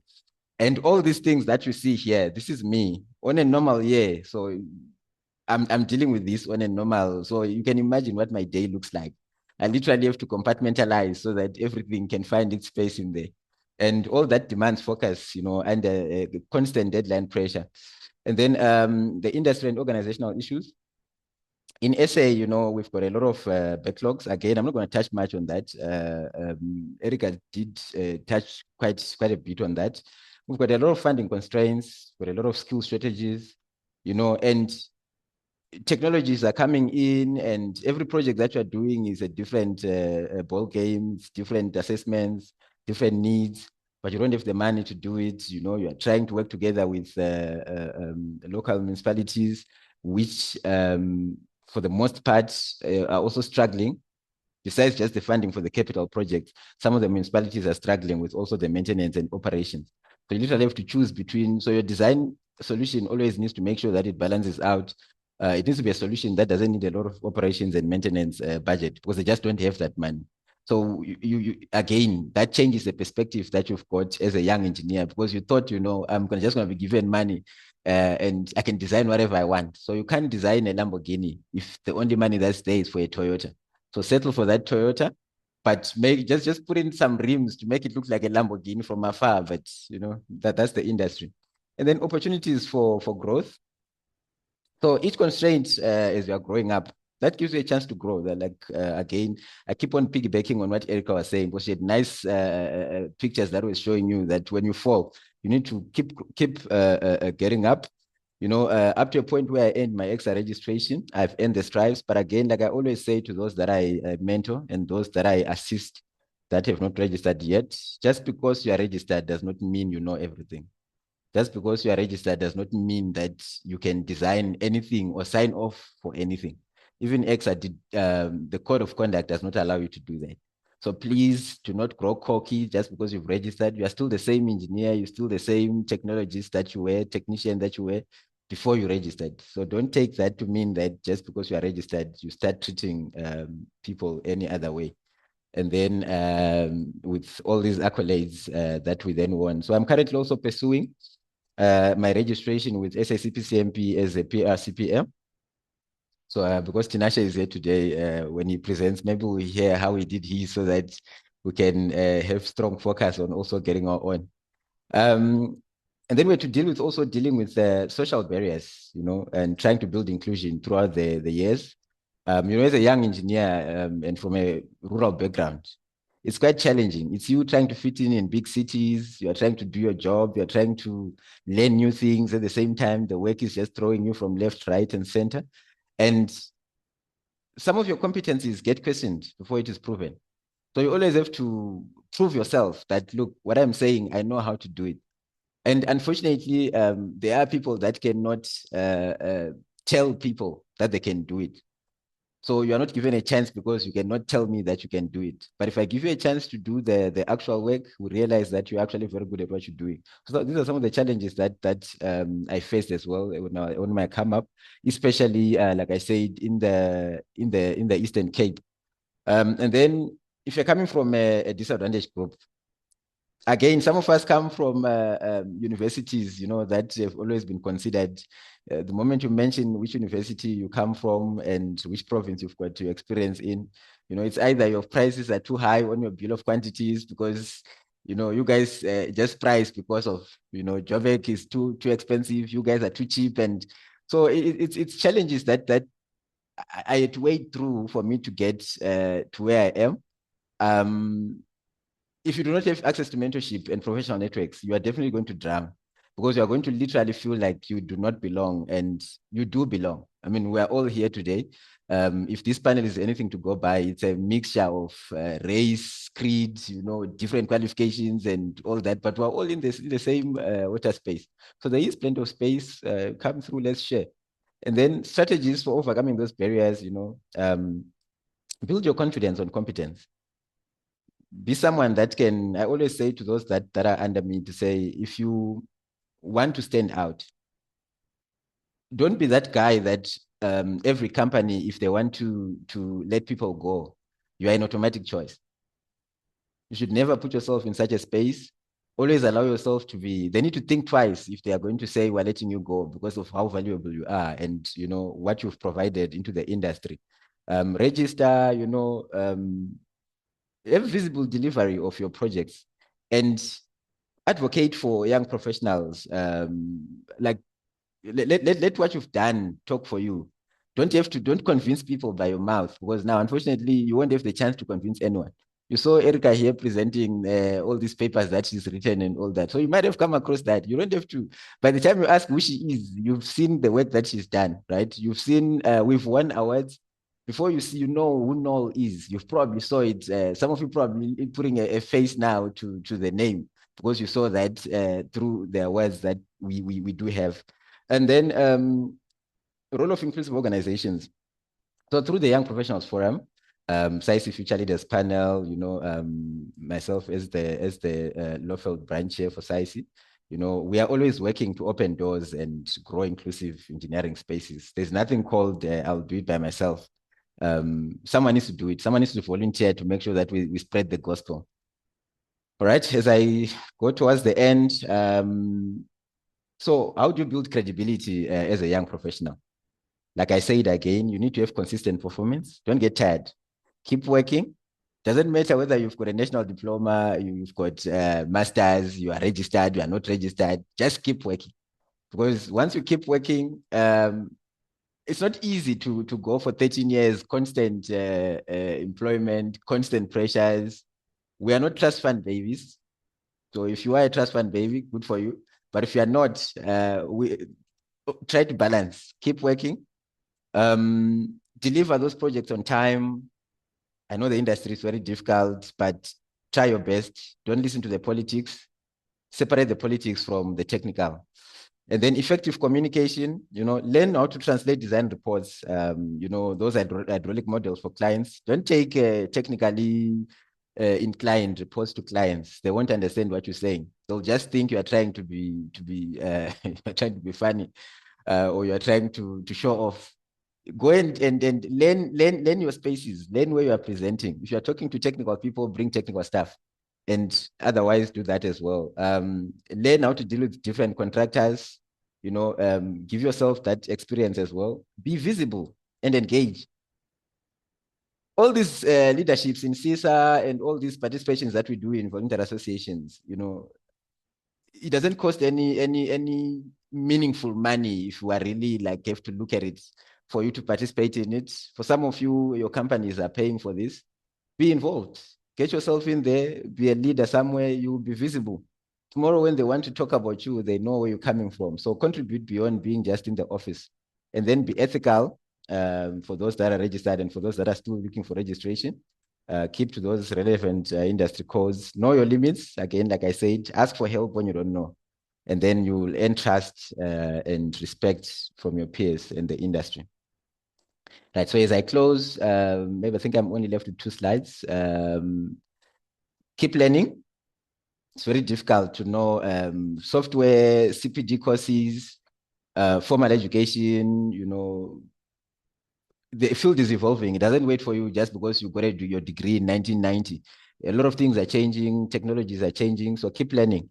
And all these things that you see here, this is me on a normal year. So I'm dealing with this on a normal. So you can imagine what my day looks like. I literally have to compartmentalize so that everything can find its space in there. And all that demands focus, and constant deadline pressure. And then the industry and organizational issues. In SA, we've got a lot of backlogs. Again, I'm not going to touch much on that. Erica did touch quite a bit on that. We've got a lot of funding constraints, got a lot of skill strategies, and technologies are coming in, and every project that you're doing is a different ball game, different assessments, different needs, but you don't have the money to do it. You are trying to work together with local municipalities, which for the most part are also struggling. Besides just the funding for the capital projects, some of the municipalities are struggling with also the maintenance and operations. So you literally have to choose between, so your design solution always needs to make sure that it balances out. It needs to be a solution that doesn't need a lot of operations and maintenance budget, because they just don't have that money. So you again, that changes the perspective that you've got as a young engineer, because you thought, I'm just going to be given money and I can design whatever I want. So you can't design a Lamborghini if the only money that's there is for a Toyota. So settle for that Toyota, but just put in some rims to make it look like a Lamborghini from afar. But that's the industry. And then opportunities for growth. So each constraint as you are growing up, that gives you a chance to grow. That again, I keep on piggybacking on what Erica was saying, because she had nice pictures that was showing you that when you fall, you need to keep getting up. Up to a point where I end my EXA registration, I've earned the stripes. But again, like I always say to those that I mentor and those that I assist that have not registered yet, just because you are registered does not mean you know everything. Just because you are registered does not mean that you can design anything or sign off for anything. Even EXA did, the code of conduct does not allow you to do that. So please do not grow cocky just because you've registered. You are still the same engineer, you're still the same technologist that you were, technician that you were before you registered. So don't take that to mean that just because you are registered, you start treating people any other way. And then with all these accolades that we then won. So I'm currently also pursuing my registration with SACP-CMP as a PR-CPM. So because Tinashe is here today, when he presents, maybe we hear how he did his so that we can have strong focus on also getting our own. And then we have to deal with also dealing with social barriers, and trying to build inclusion throughout the years. As a young engineer and from a rural background, it's quite challenging. It's you trying to fit in big cities. You are trying to do your job. You're trying to learn new things at the same time. The work is just throwing you from left, right, and center. And some of your competencies get questioned before it is proven. So you always have to prove yourself that, look, what I'm saying, I know how to do it. And unfortunately, there are people that cannot tell people that they can do it. So you are not given a chance because you cannot tell me that you can do it. But if I give you a chance to do the actual work, we realize that you're actually very good at what you're doing. So these are some of the challenges that I faced as well when I come up, especially like I said in the Eastern Cape. And then if you're coming from a disadvantaged group, again, some of us come from universities, that have always been considered. The moment you mention which university you come from and which province you've got your experience in, it's either your prices are too high on your bill of quantities because, you guys just price because of, Joburg is too expensive. You guys are too cheap. And so it's challenges that I had to wade through for me to get to where I am. If you do not have access to mentorship and professional networks, you are definitely going to drown because you are going to literally feel like you do not belong, and you do belong. I mean, we are all here today. If this panel is anything to go by, it's a mixture of race, creed, different qualifications and all that, but we're all in the same water space. So there is plenty of space. Come through, let's share. And then strategies for overcoming those barriers, build your confidence on competence. Be someone that can, I always say to those that are under me to say, if you want to stand out, don't be that guy that every company, if they want to let people go, you are an automatic choice. You should never put yourself in such a space. Always allow yourself to be, they need to think twice if they are going to say, we're letting you go because of how valuable you are and, what you've provided into the industry. Register, have visible delivery of your projects and advocate for young professionals. Like let what you've done talk for you. Don't convince people by your mouth, because now, unfortunately, you won't have the chance to convince anyone. You saw Erica here presenting all these papers that she's written and all that. So you might have come across that. You don't have to, by the time you ask who she is, you've seen the work that she's done, right? You've seen, we've won awards. Before you see, you know who Noel is. You've probably saw it. Some of you probably putting a face now to the name, because you saw that through the awards that we do have. And then role of inclusive organizations. So through the Young Professionals Forum, CESA Future Leaders Panel, myself as the Lawfield branch chair for CESA, we are always working to open doors and grow inclusive engineering spaces. There's nothing called I'll do it by myself. Someone needs to do it. Someone needs to volunteer to make sure that we spread the gospel. All right, as I go towards the end, so how do you build credibility as a young professional? Like I said again, you need to have consistent performance. Don't get tired. Keep working. Doesn't matter whether you've got a national diploma, you've got masters, you are registered, you are not registered. Just keep working. Because once you keep working, it's not easy to go for 13 years, constant employment, constant pressures. We are not trust fund babies. So if you are a trust fund baby, good for you. But if you are not, we try to balance. Keep working. Deliver those projects on time. I know the industry is very difficult, but try your best. Don't listen to the politics. Separate the politics from the technical. And then effective communication, learn how to translate design reports, those hydraulic models for clients. Don't take technically inclined reports to clients. They won't understand what you're saying. They'll just think you are trying to be you're trying to be funny, or you're trying to show off. Go and learn your spaces, learn where you are presenting. If you're talking to technical people, bring technical stuff, and otherwise do that as well. Learn how to deal with different contractors, give yourself that experience as well. Be visible and engage. All these leaderships in CESA and all these participations that we do in voluntary associations, it doesn't cost any meaningful money if you are really like have to look at it for you to participate in it. For some of you, your companies are paying for this. Be involved. Get yourself in there. Be a leader somewhere. You will be visible. Tomorrow, when they want to talk about you, they know where you're coming from. So contribute beyond being just in the office. And then be ethical for those that are registered and for those that are still looking for registration. Keep to those relevant industry codes. Know your limits. Again, like I said, ask for help when you don't know. And then you will earn trust and respect from your peers in the industry. Right, so as I close, maybe I think I'm only left with 2 slides. Keep learning. It's very difficult to know software, CPD courses, formal education, the field is evolving. It doesn't wait for you just because you got to do your degree in 1990. A lot of things are changing, technologies are changing, so keep learning.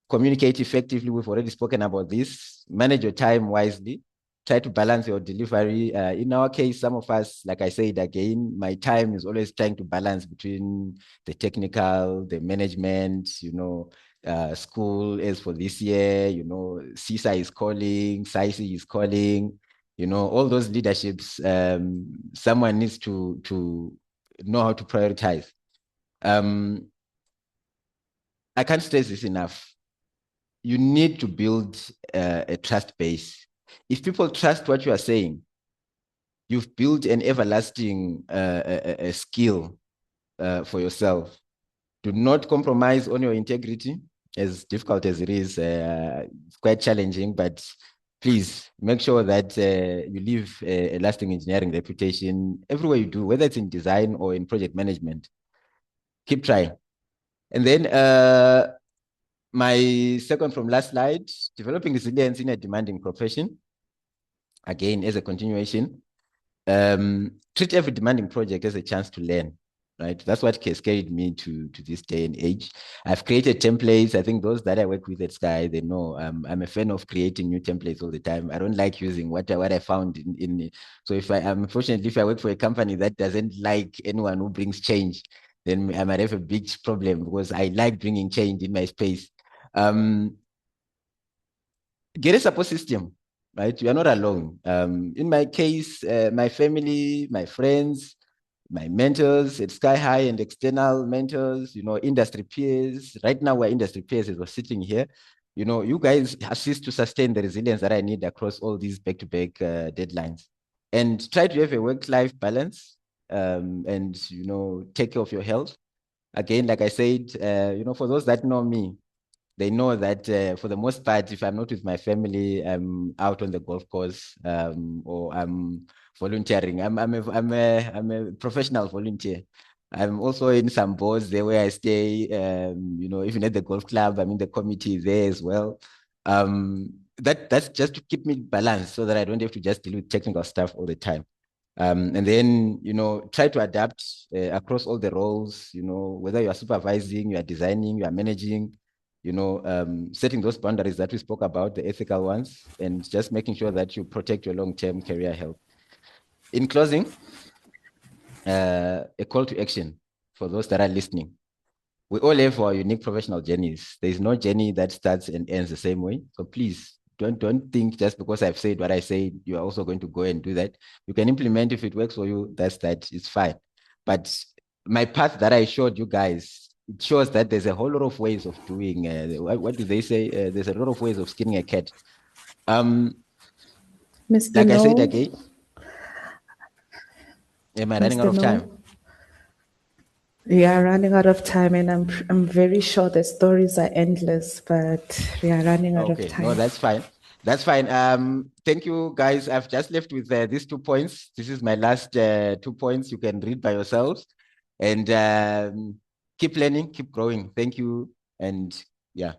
Communicate effectively. We've already spoken about this. Manage your time wisely. Try to balance your delivery. In our case, some of us, like I said again, my time is always trying to balance between the technical, the management, school as for this year, CESA is calling, CESA is calling, all those leaderships, someone needs to know how to prioritize. I can't stress this enough. You need to build a trust base. If people trust what you are saying, you've built an everlasting a skill for yourself. Do not compromise on your integrity, as difficult as it is. It's quite challenging, but please make sure that you leave a lasting engineering reputation everywhere you do, whether it's in design or in project management. Keep trying. And then my second from last slide, developing resilience in a demanding profession. again, as a continuation, treat every demanding project as a chance to learn, right? That's what has carried me to this day and age. I've created templates. I think those that I work with at Sky, they know I'm a fan of creating new templates all the time. I don't like using what I found in. So unfortunately, if I work for a company that doesn't like anyone who brings change, then I might have a big problem, because I like bringing change in my space. Get a support system, right? You are not alone. In my case, my family, my friends, my mentors at Sky High, and external mentors, industry peers. Right now, we're industry peers as we're sitting here. You guys assist to sustain the resilience that I need across all these back-to-back deadlines. And try to have a work-life balance, and, take care of your health. Again, like I said, for those that know me, they know that for the most part, if I'm not with my family, I'm out on the golf course, or I'm volunteering. I'm a professional volunteer. I'm also in some boards there where I stay. Even at the golf club, I'm in the committee there as well. That's just to keep me balanced, so that I don't have to just deal with technical stuff all the time. And then, try to adapt across all the roles, whether you are supervising, you are designing, you are managing, setting those boundaries that we spoke about, the ethical ones, and just making sure that you protect your long-term career health. In closing, a call to action for those that are listening. We all have our unique professional journeys. There is no journey that starts and ends the same way. So please don't think just because I've said what I said, you are also going to go and do that. You can implement if it works for you. It's fine. But my path that I showed you guys, it shows that there's a whole lot of ways of doing. What do they say? There's a lot of ways of skinning a cat. Mr. Like I said No, again, am I running out Mr. of time? No, we are running out of time, and I'm very sure the stories are endless, but we are running out of Okay, no, time. that's fine. That's fine. Thank you, guys. I've just left with these 2 points. This is my last 2 points. You can read by yourselves, and keep learning, keep growing. Thank you, and yeah.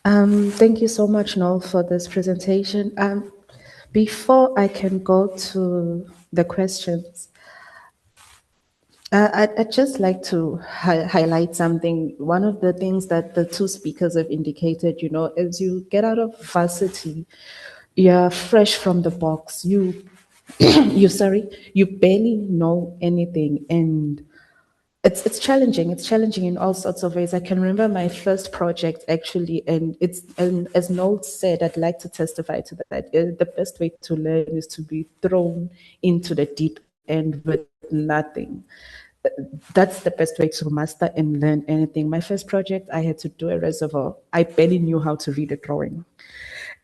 Thank you so much, Noel, for this presentation. Before I can go to the questions, I'd just like to highlight something. One of the things that the two speakers have indicated, as you get out of varsity, you're fresh from the box. You barely know anything, and it's challenging. It's challenging in all sorts of ways. I can remember my first project actually, and as Noel said, I'd like to testify to that. The best way to learn is to be thrown into the deep end with nothing. That's the best way to master and learn anything. My first project, I had to do a reservoir. I barely knew how to read a drawing.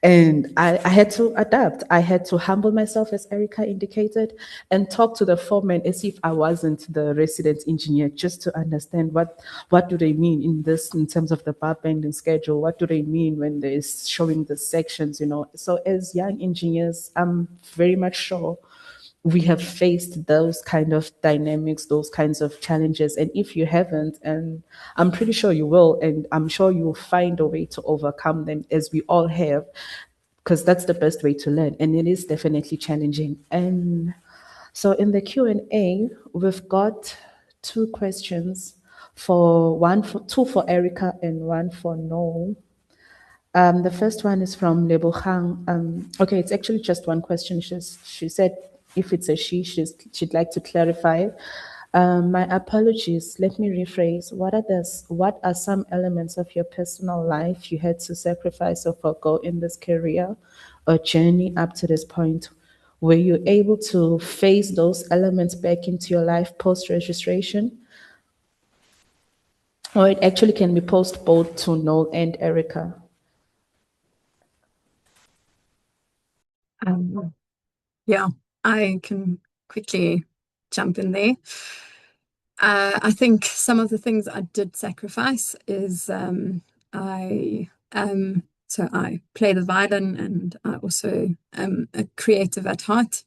And I had to adapt. I had to humble myself, as Erica indicated, and talk to the foreman as if I wasn't the resident engineer, just to understand what do they mean in terms of the bar bending schedule. What do they mean when they're showing the sections. So as young engineers, I'm very much sure we have faced those kind of dynamics, those kinds of challenges. And if you haven't, and I'm pretty sure you will, and I'm sure you'll find a way to overcome them, as we all have, because that's the best way to learn. And it is definitely challenging. And so in the Q&A, we've got two questions, two for Erica and one for Noel. The first one is from Lebohang. Okay, it's actually just one question. She said if it's a she'd like to clarify. My apologies. Let me rephrase. What are some elements of your personal life you had to sacrifice or forgo in this career or journey up to this point? Were you able to phase those elements back into your life post registration? Or it actually can be posed both to Noel and Erica. Yeah, I can quickly jump in there. I think some of the things I did sacrifice is I play the violin, and I also am a creative at heart.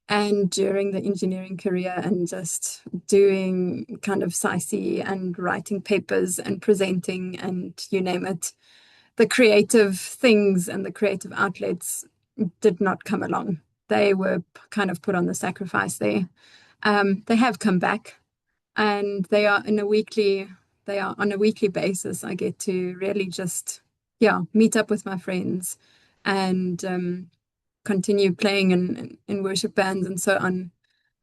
And during the engineering career and just doing kind of CESA and writing papers and presenting and you name it, the creative things and the creative outlets did not come along. They were kind of put on the sacrifice there. They have come back, and they are on a weekly basis. I get to really just meet up with my friends and continue playing in worship bands and so on.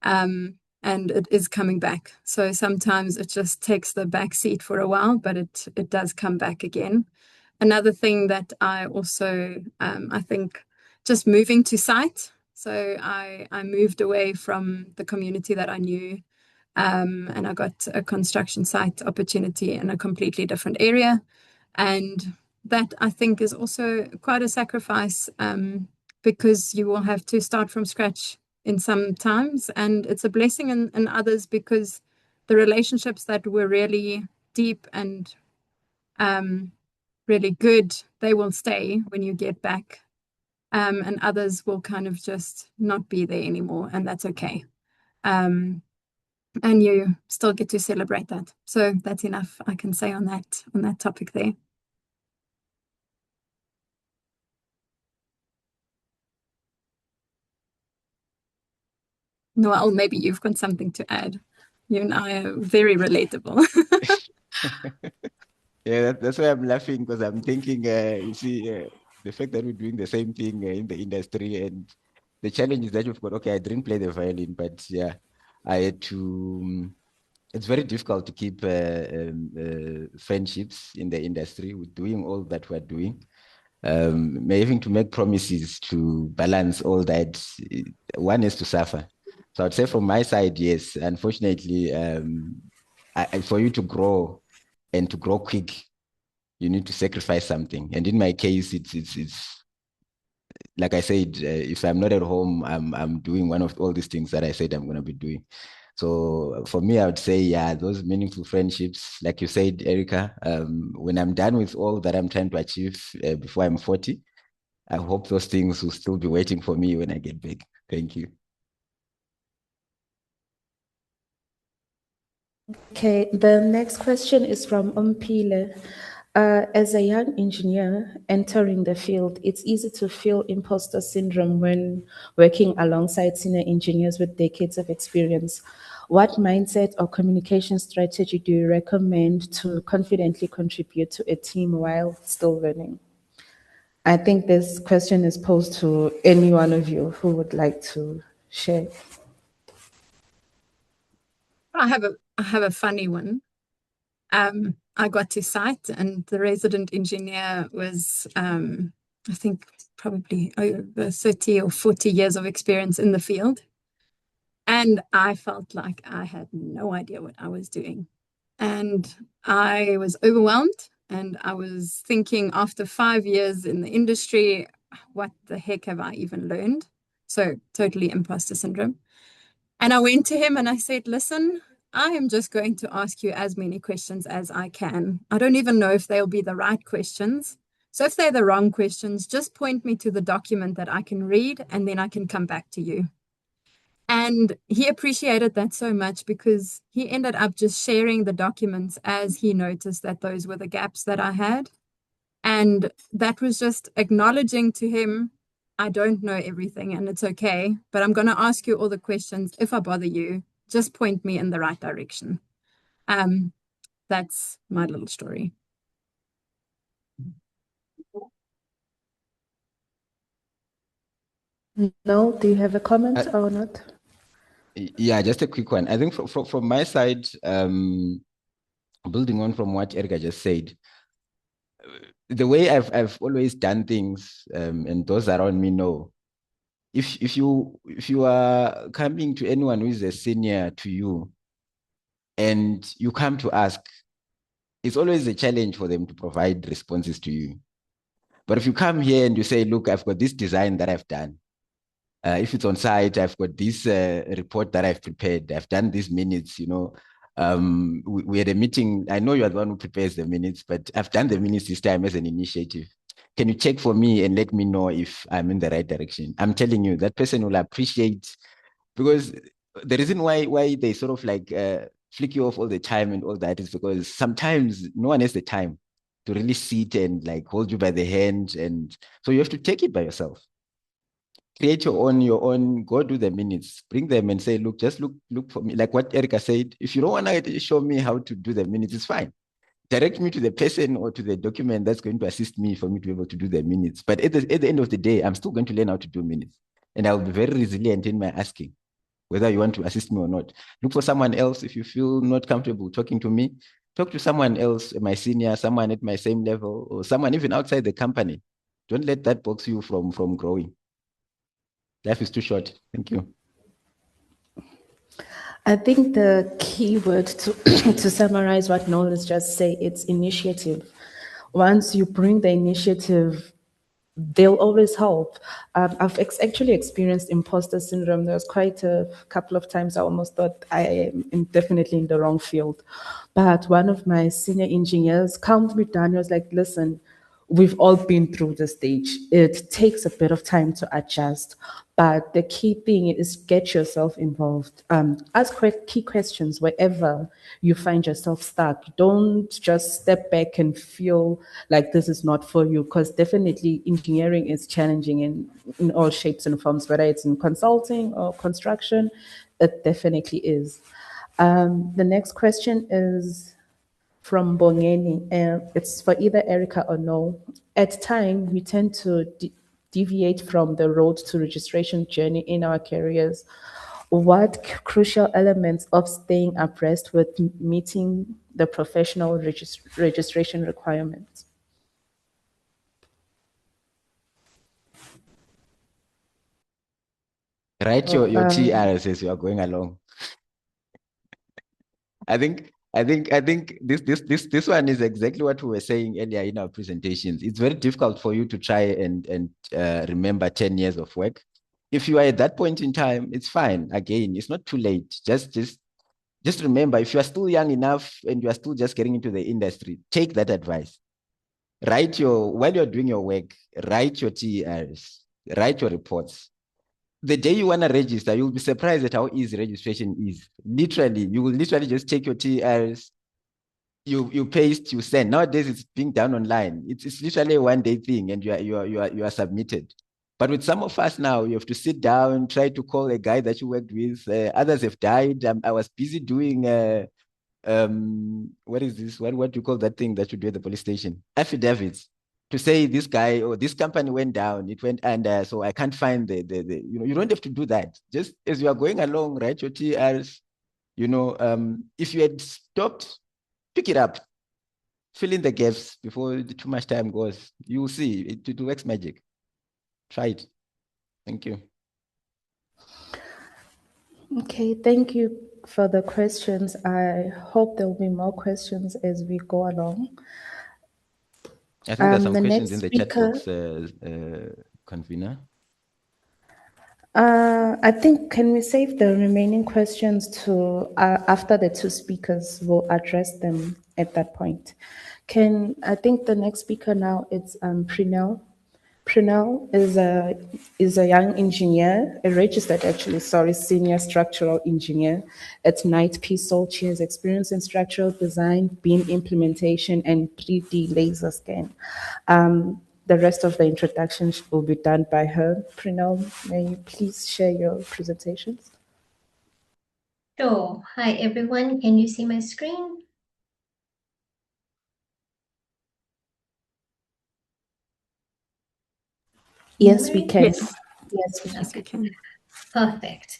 And it is coming back. So sometimes it just takes the back seat for a while, but it does come back again. Another thing that I also, I think, just moving to site. So I moved away from the community that I knew, and I got a construction site opportunity in a completely different area. And that, I think, is also quite a sacrifice, because you will have to start from scratch in some times, and it's a blessing in others, because the relationships that were really deep and really good, they will stay when you get back, and others will kind of just not be there anymore, and that's okay. And you still get to celebrate that. So that's enough I can say on that topic there. Noel, maybe you've got something to add. You and I are very relatable. Yeah, that's why I'm laughing, because I'm thinking, you see, the fact that we're doing the same thing in the industry, and the challenge is that you've got, okay, I didn't play the violin, but yeah, I had to, it's very difficult to keep friendships in the industry with doing all that we're doing. Having to make promises to balance all that, one is to suffer. So I'd say from my side, yes, unfortunately, for you to grow and to grow quick, you need to sacrifice something. And in my case, it's like I said, if I'm not at home, I'm doing one of all these things that I said I'm going to be doing. So for me, I would say, yeah, those meaningful friendships, like you said, Erica, when I'm done with all that I'm trying to achieve before I'm 40, I hope those things will still be waiting for me when I get back. Thank you. Okay, the next question is from Umpile. As a young engineer entering the field, it's easy to feel imposter syndrome when working alongside senior engineers with decades of experience. What mindset or communication strategy do you recommend to confidently contribute to a team while still learning? I think this question is posed to any one of you who would like to share. I have a funny one. I got to site, and the resident engineer was, I think, probably over 30 or 40 years of experience in the field. And I felt like I had no idea what I was doing. And I was overwhelmed. And I was thinking, after 5 years in the industry, what the heck have I even learned? So totally imposter syndrome. And I went to him and I said, listen, I am just going to ask you as many questions as I can. I don't even know if they'll be the right questions. So if they're the wrong questions, just point me to the document that I can read, and then I can come back to you. And he appreciated that so much, because he ended up just sharing the documents as he noticed that those were the gaps that I had. And that was just acknowledging to him, I don't know everything, and it's okay, but I'm going to ask you all the questions. If I bother you, just point me in the right direction. That's my little story. No, do you have a comment or not? Yeah, just a quick one. I think from my side, building on from what Erica just said, the way I've always done things, and those around me know, if you are coming to anyone who is a senior to you and you come to ask, it's always a challenge for them to provide responses to you. But if you come here and you say, look, I've got this design that I've done. If it's on site, I've got this report that I've prepared. I've done these minutes, we had a meeting. I know you're the one who prepares the minutes, but I've done the minutes this time as an initiative. Can you check for me and let me know if I'm in the right direction? I'm telling you, that person will appreciate, because the reason why they sort of like flick you off all the time and all that is because sometimes no one has the time to really sit and like hold you by the hand. And so you have to take it by yourself. Create your own, go do the minutes, bring them and say, look, just look for me. Like what Erica said, if you don't want to show me how to do the minutes, it's fine. Direct me to the person or to the document that's going to assist me for me to be able to do the minutes. But at the end of the day, I'm still going to learn how to do minutes. And I'll be very resilient in my asking, whether you want to assist me or not. Look for someone else. If you feel not comfortable talking to me, talk to someone else, my senior, someone at my same level, or someone even outside the company. Don't let that box you from growing. Life is too short. Thank you. I think the key word to, to summarize what Noel just said, it's initiative. Once you bring the initiative, they'll always help. I've actually experienced imposter syndrome. There was quite a couple of times I almost thought I am definitely in the wrong field. But one of my senior engineers calmed me down. He was like, listen, we've all been through the stage. It takes a bit of time to adjust. But the key thing is get yourself involved. Ask key questions wherever you find yourself stuck. Don't just step back and feel like this is not for you, because definitely engineering is challenging in all shapes and forms, whether it's in consulting or construction, it definitely is. The next question is from Bongeni. It's for either Erica or no. At time, we tend to deviate from the road to registration journey in our careers. What crucial elements of staying abreast with meeting the professional registration requirements? Write your TRs as you are going along. I think this one is exactly what we were saying earlier in our presentations. It's very difficult for you to try and remember 10 years of work. If you are at that point in time, it's fine. Again, it's not too late. Just remember, if you are still young enough and you are still just getting into the industry, take that advice. While you're doing your work, write your TERs, write your reports. The day you want to register, you'll be surprised at how easy registration is. Literally, you will literally just take your TERs, you paste, you send. Nowadays, it's being done online. It's literally a one-day thing, and you are submitted. But with some of us now, you have to sit down, try to call a guy that you worked with. Others have died. I was busy doing what is this? What do you call that thing that you do at the police station? Affidavits, to say this guy or this company went down, it went under, so I can't find the you don't have to do that. Just as you are going along, write your TRs. If you had stopped, pick it up, fill in the gaps before too much time goes. You will see it works magic. Try it. Thank you. Okay, thank you for the questions. I hope there will be more questions as we go along. I think there's some The questions next in the chat speaker- box, convener. I think, can we save the remaining questions to after the two speakers? We'll address them at that point. I think the next speaker now is Prinell. Prinell is a young engineer, a registered senior structural engineer at Knight Piso. She has experience in structural design, beam implementation, and 3D laser scan. The rest of the introduction will be done by her. Prinell, may you please share your presentations? Sure. Hi, everyone. Can you see my screen? Yes, we can. Yes, we can. Perfect.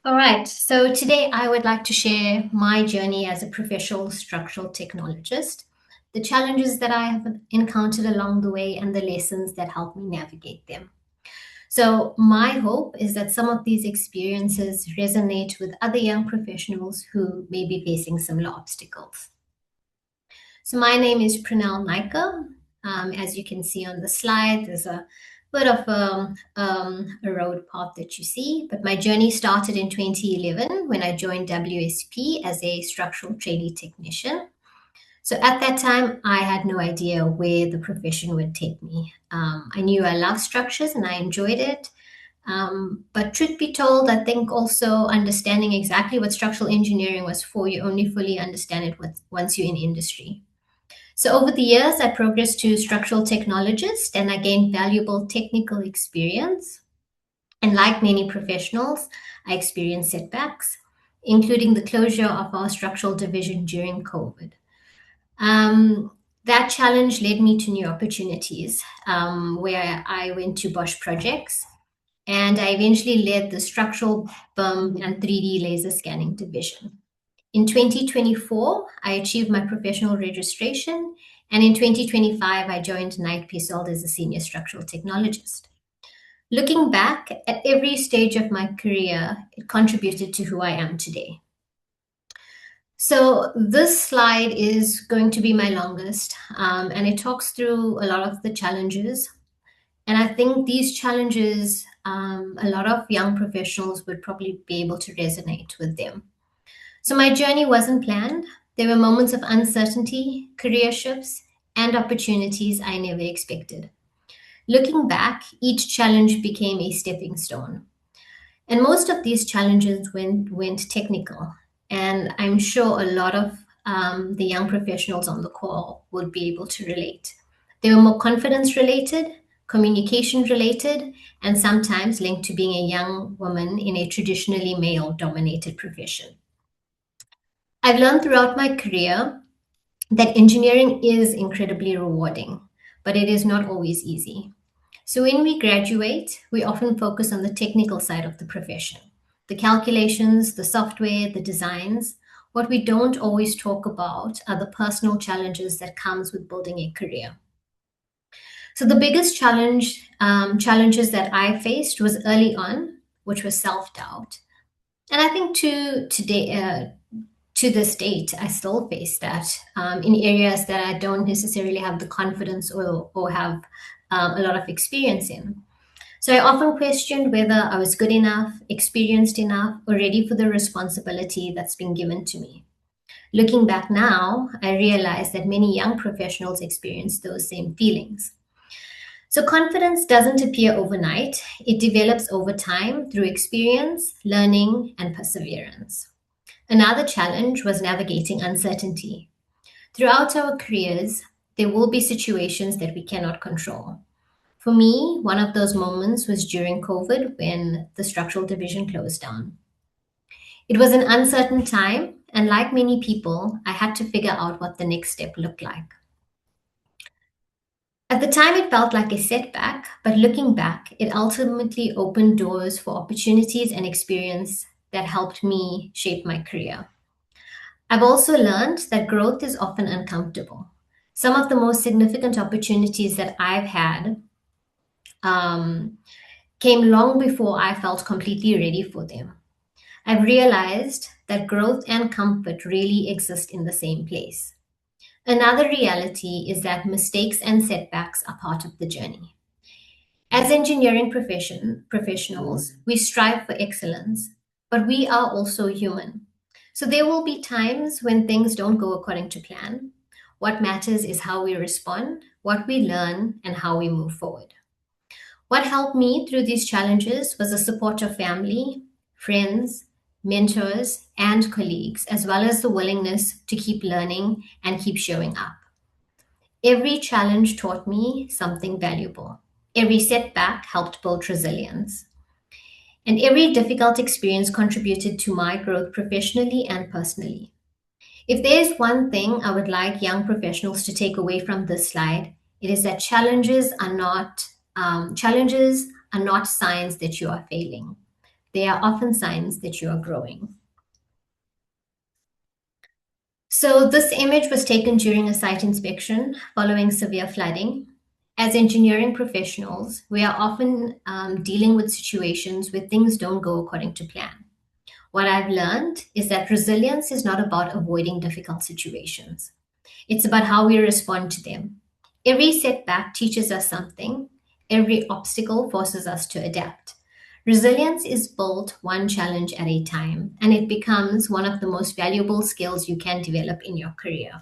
All right. So today I would like to share my journey as a professional structural technologist, the challenges that I have encountered along the way, and the lessons that help me navigate them. So my hope is that some of these experiences resonate with other young professionals who may be facing similar obstacles. So my name is Pranal Naika. As you can see on the slide, there's a bit of a road path that you see, but my journey started in 2011 when I joined WSP as a structural trainee technician. So at that time, I had no idea where the profession would take me. I knew I loved structures and I enjoyed it. But truth be told, I think also understanding exactly what structural engineering was for, you only fully understand it once you're in industry. So over the years, I progressed to structural technologist and I gained valuable technical experience. And like many professionals, I experienced setbacks, including the closure of our structural division during COVID. Um, that challenge led me to new opportunities, where I went to Bosch projects and I eventually led the structural BIM and 3D laser scanning division. In 2024, I achieved my professional registration, and in 2025, I joined Knight Pisold as a senior structural technologist. Looking back at every stage of my career, it contributed to who I am today. So this slide is going to be my longest, and it talks through a lot of the challenges. And I think these challenges, a lot of young professionals would probably be able to resonate with them. So my journey wasn't planned. There were moments of uncertainty, career shifts, and opportunities I never expected. Looking back, each challenge became a stepping stone. And most of these challenges went technical. And I'm sure a lot of the young professionals on the call would be able to relate. They were more confidence related, communication related, and sometimes linked to being a young woman in a traditionally male dominated profession. I've learned throughout my career that engineering is incredibly rewarding, but it is not always easy. So when we graduate, we often focus on the technical side of the profession, the calculations, the software, the designs. What we don't always talk about are the personal challenges that comes with building a career. So the biggest challenges that I faced was early on, which was self-doubt. And I think to this date, I still face that in areas that I don't necessarily have the confidence or have a lot of experience in. So I often questioned whether I was good enough, experienced enough, or ready for the responsibility that's been given to me. Looking back now, I realize that many young professionals experience those same feelings. So confidence doesn't appear overnight, it develops over time through experience, learning, and perseverance. Another challenge was navigating uncertainty. Throughout our careers, there will be situations that we cannot control. For me, one of those moments was during COVID when the structural division closed down. It was an uncertain time, and like many people, I had to figure out what the next step looked like. At the time, it felt like a setback, but looking back, it ultimately opened doors for opportunities and experience that helped me shape my career. I've also learned that growth is often uncomfortable. Some of the most significant opportunities that I've had um, came long before I felt completely ready for them. I've realized that growth and comfort really exist in the same place. Another reality is that mistakes and setbacks are part of the journey. As engineering professionals, we strive for excellence, but we are also human. So there will be times when things don't go according to plan. What matters is how we respond, what we learn, and how we move forward. What helped me through these challenges was the support of family, friends, mentors, and colleagues, as well as the willingness to keep learning and keep showing up. Every challenge taught me something valuable. Every setback helped build resilience. And every difficult experience contributed to my growth professionally and personally. If there's one thing I would like young professionals to take away from this slide, it is that challenges are not signs that you are failing. They are often signs that you are growing. So this image was taken during a site inspection following severe flooding. As engineering professionals, we are often dealing with situations where things don't go according to plan. What I've learned is that resilience is not about avoiding difficult situations. It's about how we respond to them. Every setback teaches us something. Every obstacle forces us to adapt. Resilience is built one challenge at a time, and it becomes one of the most valuable skills you can develop in your career.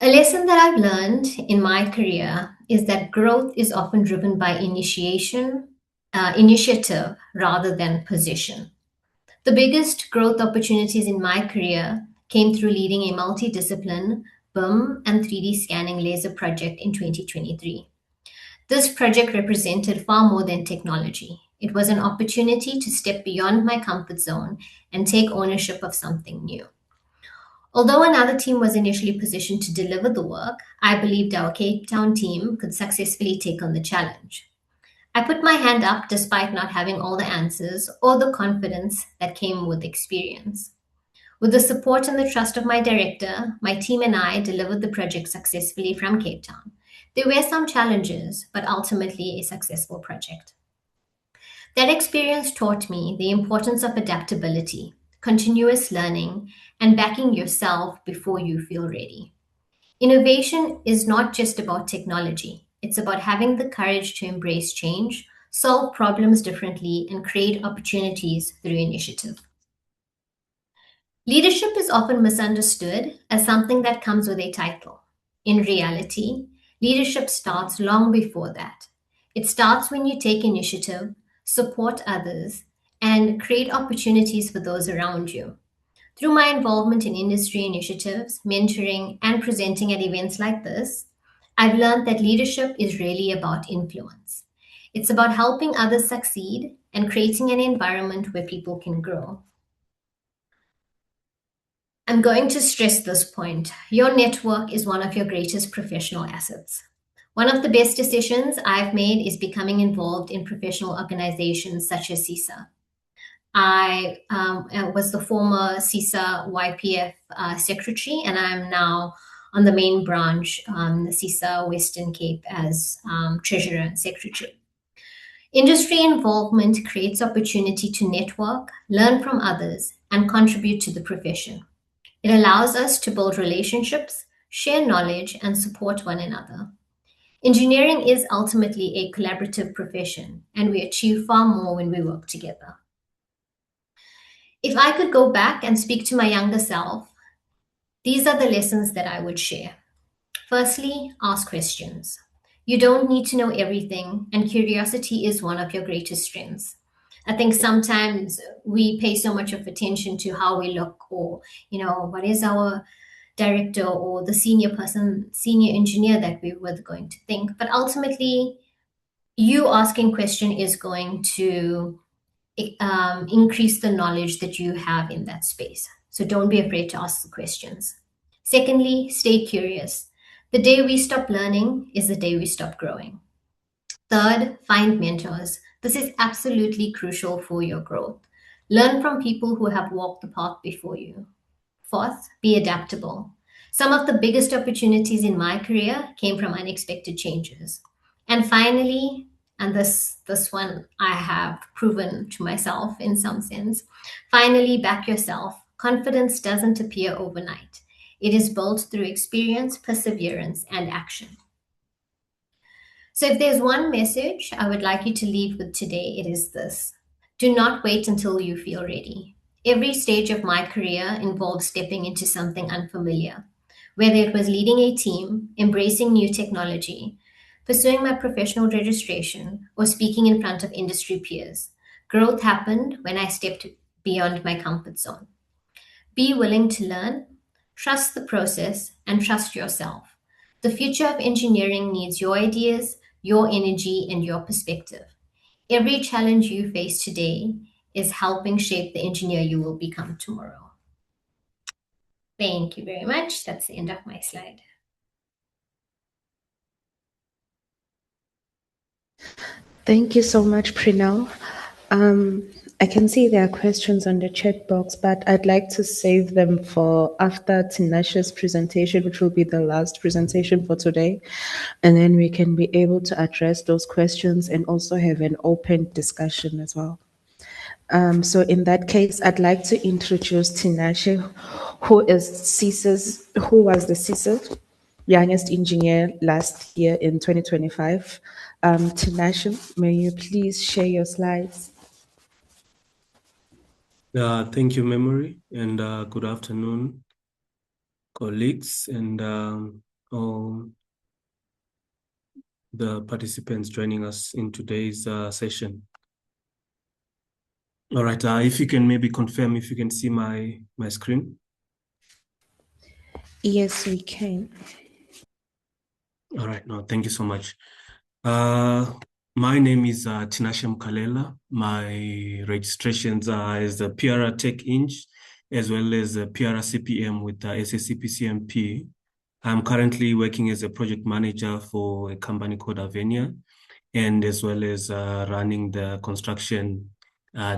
A lesson that I've learned in my career is that growth is often driven by initiative rather than position. The biggest growth opportunities in my career came through leading a multidiscipline BIM and 3D scanning laser project in 2023. This project represented far more than technology. It was an opportunity to step beyond my comfort zone and take ownership of something new. Although another team was initially positioned to deliver the work, I believed our Cape Town team could successfully take on the challenge. I put my hand up despite not having all the answers or the confidence that came with experience. With the support and the trust of my director, my team and I delivered the project successfully from Cape Town. There were some challenges, but ultimately a successful project. That experience taught me the importance of adaptability, continuous learning, and backing yourself before you feel ready. Innovation is not just about technology, it's about having the courage to embrace change, solve problems differently, and create opportunities through initiative. Leadership is often misunderstood as something that comes with a title. In reality, leadership starts long before that. It starts when you take initiative, support others, and create opportunities for those around you. Through my involvement in industry initiatives, mentoring, and presenting at events like this, I've learned that leadership is really about influence. It's about helping others succeed and creating an environment where people can grow. I'm going to stress this point. Your network is one of your greatest professional assets. One of the best decisions I've made is becoming involved in professional organizations such as CESA. I was the former CESA YPF secretary, and I'm now on the main branch, the CESA Western Cape, as treasurer and secretary. Industry involvement creates opportunity to network, learn from others, and contribute to the profession. It allows us to build relationships, share knowledge, and support one another. Engineering is ultimately a collaborative profession, and we achieve far more when we work together. If I could go back and speak to my younger self, these are the lessons that I would share. Firstly, ask questions. You don't need to know everything, and curiosity is one of your greatest strengths. I think sometimes we pay so much of attention to how we look, or what is our director or the senior person, senior engineer that we were going to think. But ultimately, you asking question is going to increase the knowledge that you have in that space. So don't be afraid to ask the questions. Secondly, stay curious. The day we stop learning is the day we stop growing. Third, find mentors. This is absolutely crucial for your growth. Learn from people who have walked the path before you. Fourth, be adaptable. Some of the biggest opportunities in my career came from unexpected changes. And finally, and this one I have proven to myself in some sense, finally, back yourself. Confidence doesn't appear overnight. It is built through experience, perseverance, and action. So if there's one message I would like you to leave with today, it is this. Do not wait until you feel ready. Every stage of my career involved stepping into something unfamiliar, whether it was leading a team, embracing new technology, pursuing my professional registration, or speaking in front of industry peers. Growth happened when I stepped beyond my comfort zone. Be willing to learn, trust the process, and trust yourself. The future of engineering needs your ideas, your energy, and your perspective. Every challenge you face today is helping shape the engineer you will become tomorrow. Thank you very much. That's the end of my slide. Thank you so much, Prinal. I can see there are questions on the chat box, but I'd like to save them for after Tinashe's presentation, which will be the last presentation for today. And then we can be able to address those questions and also have an open discussion as well. So in that case, I'd like to introduce Tinashe, who was the CESA youngest engineer last year in 2025. Tinashe, may you please share your slides? Thank you, Memory, and good afternoon, colleagues, and all the participants joining us in today's session. All right, if you can maybe confirm if you can see my screen. Yes, we can. All right, no, thank you so much. My name is Tinashe Mkalela. My registrations are as the PR Tech Eng, as well as the PR CPM with the SSCP-CMP. I'm currently working as a project manager for a company called Avenia, and as well as running the construction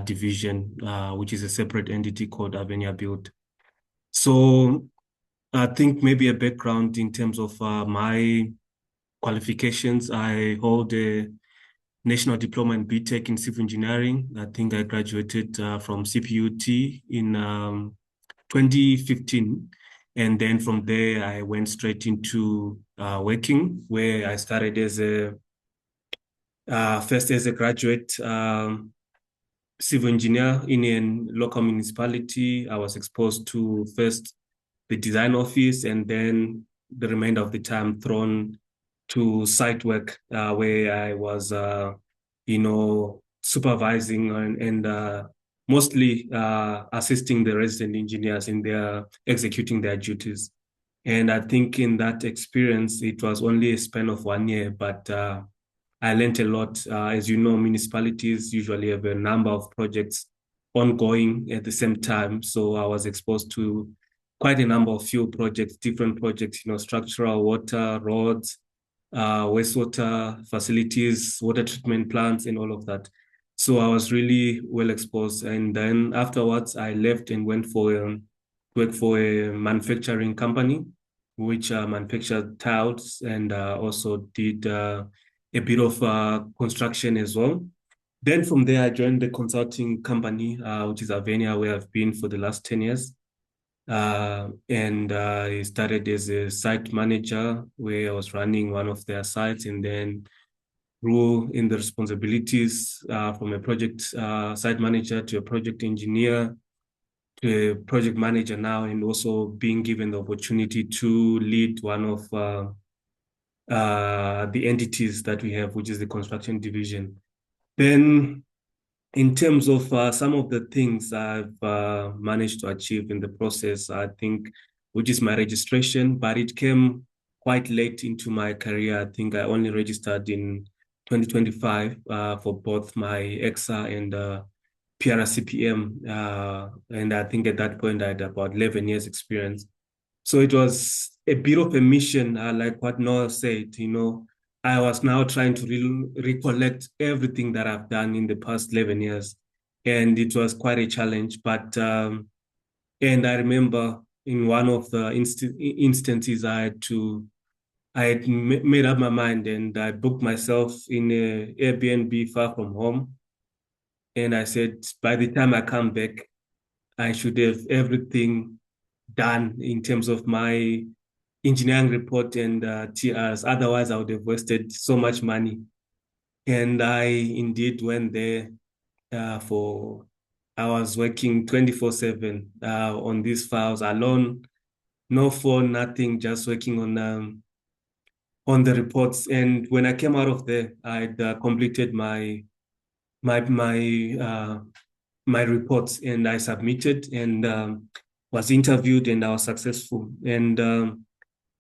division, which is a separate entity called Avenia Build. So I think maybe a background in terms of my qualifications. I hold a National Diploma in BTech in Civil Engineering. I think I graduated from CPUT in 2015. And then from there, I went straight into working, where I started as first as a graduate civil engineer in a local municipality. I was exposed to first the design office, and then the remainder of the time thrown to site work, where I was, supervising and mostly assisting the resident engineers in their executing their duties. And I think in that experience, it was only a span of 1 year, but I learned a lot. As you know, municipalities usually have a number of projects ongoing at the same time. So I was exposed to quite a number of few projects, different projects, structural, water, roads, wastewater facilities, water treatment plants, and all of that. So I was really well exposed. And then afterwards, I left and went for work for a manufacturing company, which manufactured tiles and also did a bit of construction as well. Then from there, I joined the consulting company, which is Avenia, where I've been for the last 10 years. And I started as a site manager, where I was running one of their sites, and then grew in the responsibilities from a project site manager to a project engineer to a project manager now, and also being given the opportunity to lead one of the entities that we have, which is the construction division. Then in terms of some of the things I've managed to achieve in the process, I think, which is my registration, but it came quite late into my career. I think I only registered in 2025 for both my EXA and PRCPM. And I think at that point I had about 11 years experience. So it was a bit of a mission, like what Noah said, I was now trying to recollect everything that I've done in the past 11 years. And it was quite a challenge. But, and I remember in one of the instances I had made up my mind, and I booked myself in a Airbnb far from home. And I said, by the time I come back, I should have everything done in terms of my engineering report and TRs. Otherwise, I would have wasted so much money. And I indeed went there I was working 24/7 on these files alone, no phone, nothing, just working on the reports. And when I came out of there, I'd completed my my reports, and I submitted and was interviewed, and I was successful. And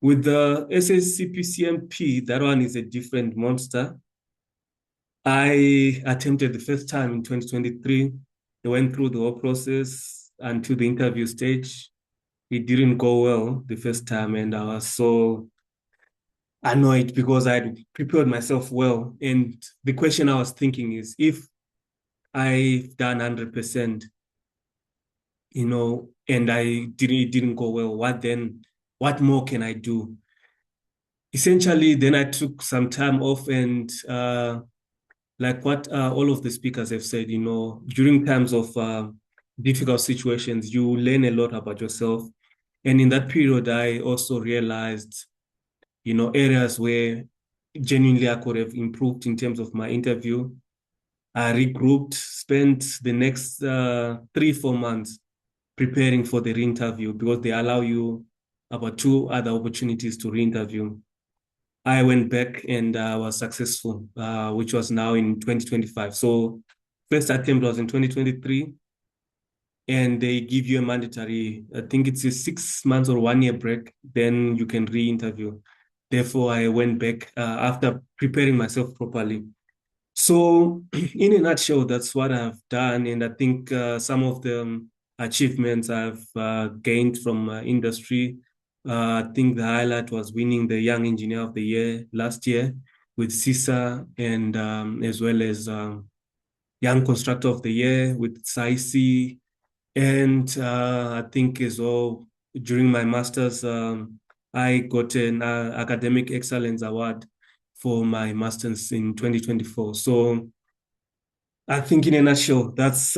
with the SSCP-CMP, that one is a different monster. I attempted the first time in 2023. I went through the whole process until the interview stage. It didn't go well the first time, and I was so annoyed because I had prepared myself well. And the question I was thinking is, if I've done 100%, and it didn't go well, what more can I do? Essentially, then I took some time off, and like what all of the speakers have said, during times of difficult situations, you learn a lot about yourself. And in that period, I also realized, areas where genuinely I could have improved in terms of my interview. I regrouped, spent the next 3-4 months preparing for the re-interview, because they allow you about 2 other opportunities to re-interview. I went back and was successful, which was now in 2025. So first attempt was in 2023. and they give you a mandatory, I think it's a 6 months or 1 year break, then you can re-interview. Therefore, I went back after preparing myself properly. So in a nutshell, that's what I've done. And I think some of the achievements I've gained from industry, I think the highlight was winning the Young Engineer of the Year last year with CESA, and as well as Young Constructor of the Year with CESA. And I think as well, during my master's, I got an academic excellence award for my master's in 2024. So I think in a nutshell, that's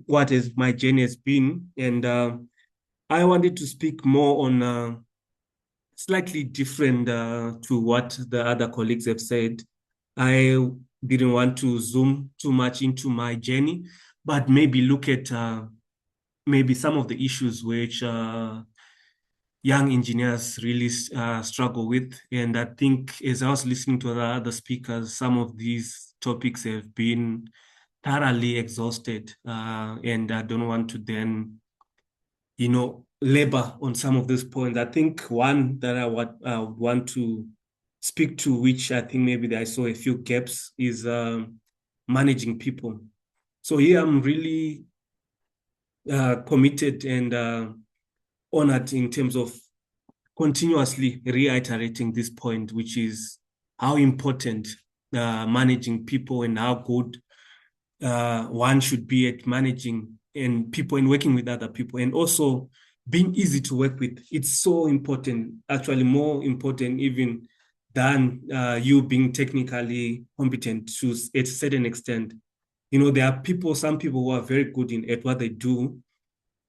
what is my journey has been. And I wanted to speak more on slightly different to what the other colleagues have said. I didn't want to zoom too much into my journey, but maybe look at maybe some of the issues which young engineers really struggle with. And I think as I was listening to the other speakers, some of these topics have been thoroughly exhausted. And I don't want to then, labor on some of these points. I think one that I would want to speak to, which I think maybe I saw a few gaps, is managing people. So here I'm really committed and honored in terms of continuously reiterating this point, which is how important managing people and how good one should be at managing and people and working with other people, and also being easy to work with. It's so important, actually more important even than you being technically competent to a certain extent. There are some people who are very good at what they do,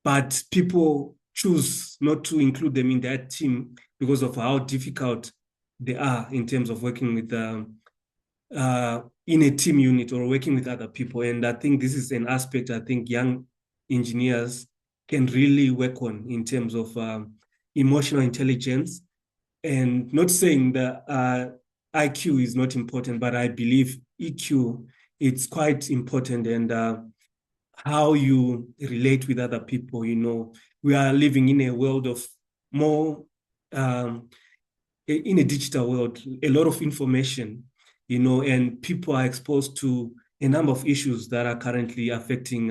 but people choose not to include them in their team because of how difficult they are in terms of working with in a team unit or working with other people. And I think this is an aspect I think young engineers can really work on in terms of emotional intelligence. And not saying that IQ is not important, but I believe EQ, it's quite important. And how you relate with other people. We are living in a world of more, in a digital world, a lot of information, and people are exposed to a number of issues that are currently affecting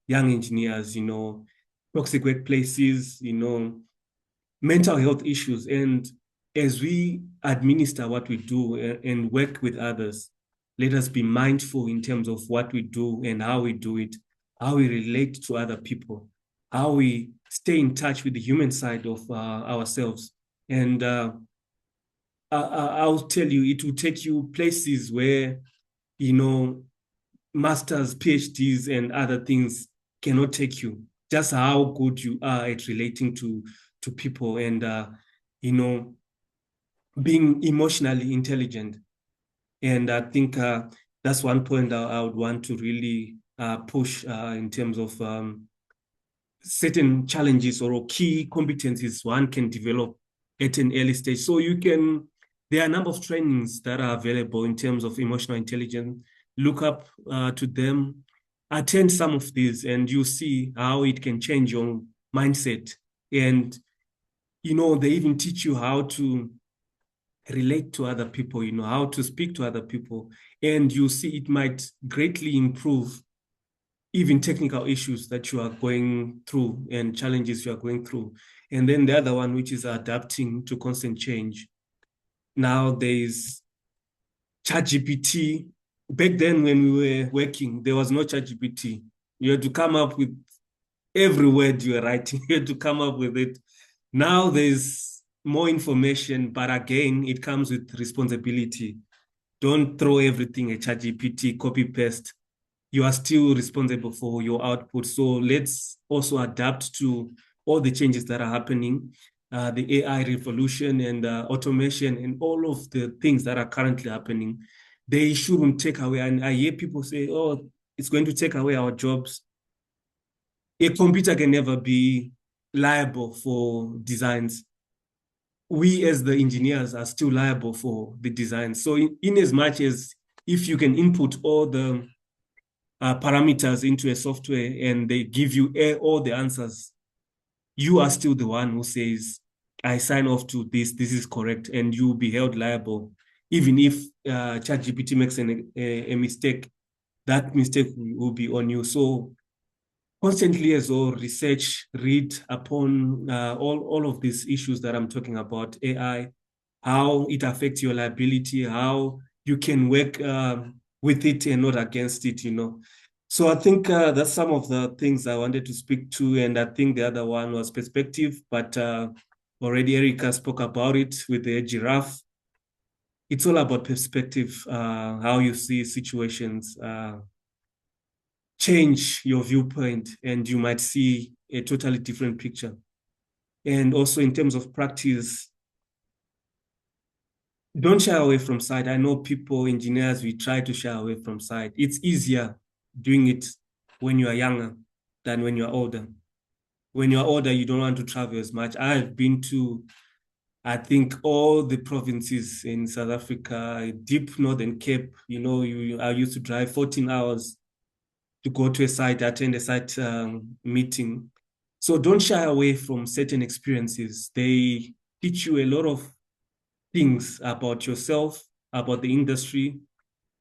young engineers, toxic workplaces, mental health issues. And as we administer what we do and work with others, let us be mindful in terms of what we do and how we do it, how we relate to other people, how we stay in touch with the human side of ourselves. And I'll tell you, it will take you places where, masters, PhDs, and other things cannot take you. Just how good you are at relating to people and, being emotionally intelligent. And I think that's one point I would want to really push in terms of certain challenges or key competencies one can develop at an early stage. So there are a number of trainings that are available in terms of emotional intelligence. Look up to them, attend some of these, and you see how it can change your mindset. And, they even teach you how to relate to other people, how to speak to other people. And you see it might greatly improve even technical issues that you are going through and challenges you are going through. And then the other one, which is adapting to constant change. Now there's ChatGPT. Back then when we were working, there was no ChatGPT. You had to come up with every word you were writing. You had to come up with it. Now there's more information, but again, it comes with responsibility. Don't throw everything at ChatGPT, copy paste. You are still responsible for your output. So let's also adapt to all the changes that are happening, the AI revolution and automation and all of the things that are currently happening. They shouldn't take away. And I hear people say, oh, it's going to take away our jobs. A computer can never be liable for designs. We as the engineers are still liable for the design. So in as much as if you can input all the parameters into a software and they give you all the answers, you are still the one who says, I sign off to this is correct, and you'll be held liable. Even if ChatGPT makes a mistake, that mistake will be on you. So constantly as well, research, read upon all of these issues that I'm talking about, AI, how it affects your liability, how you can work with it and not against it, So I think that's some of the things I wanted to speak to. And I think the other one was perspective, but already Erica spoke about it with the giraffe. It's all about perspective, how you see situations, change your viewpoint, and you might see a totally different picture. And also in terms of practice, don't shy away from site. I know people, engineers, we try to shy away from site. It's easier doing it when you are younger than when you are older. When you are older, you don't want to travel as much. I've been to, I think, all the provinces in South Africa, deep Northern Cape. I used to drive 14 hours to go to a site, attend a site meeting. So don't shy away from certain experiences. They teach you a lot of things about yourself, about the industry,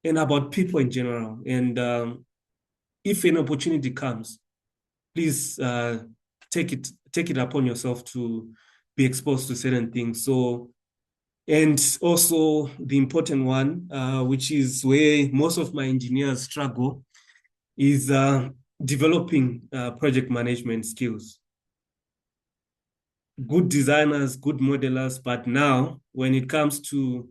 and about people in general. And if an opportunity comes, please take it upon yourself to be exposed to certain things. So, and also the important one, which is where most of my engineers struggle, is developing project management skills. Good designers, good modelers, but now when it comes to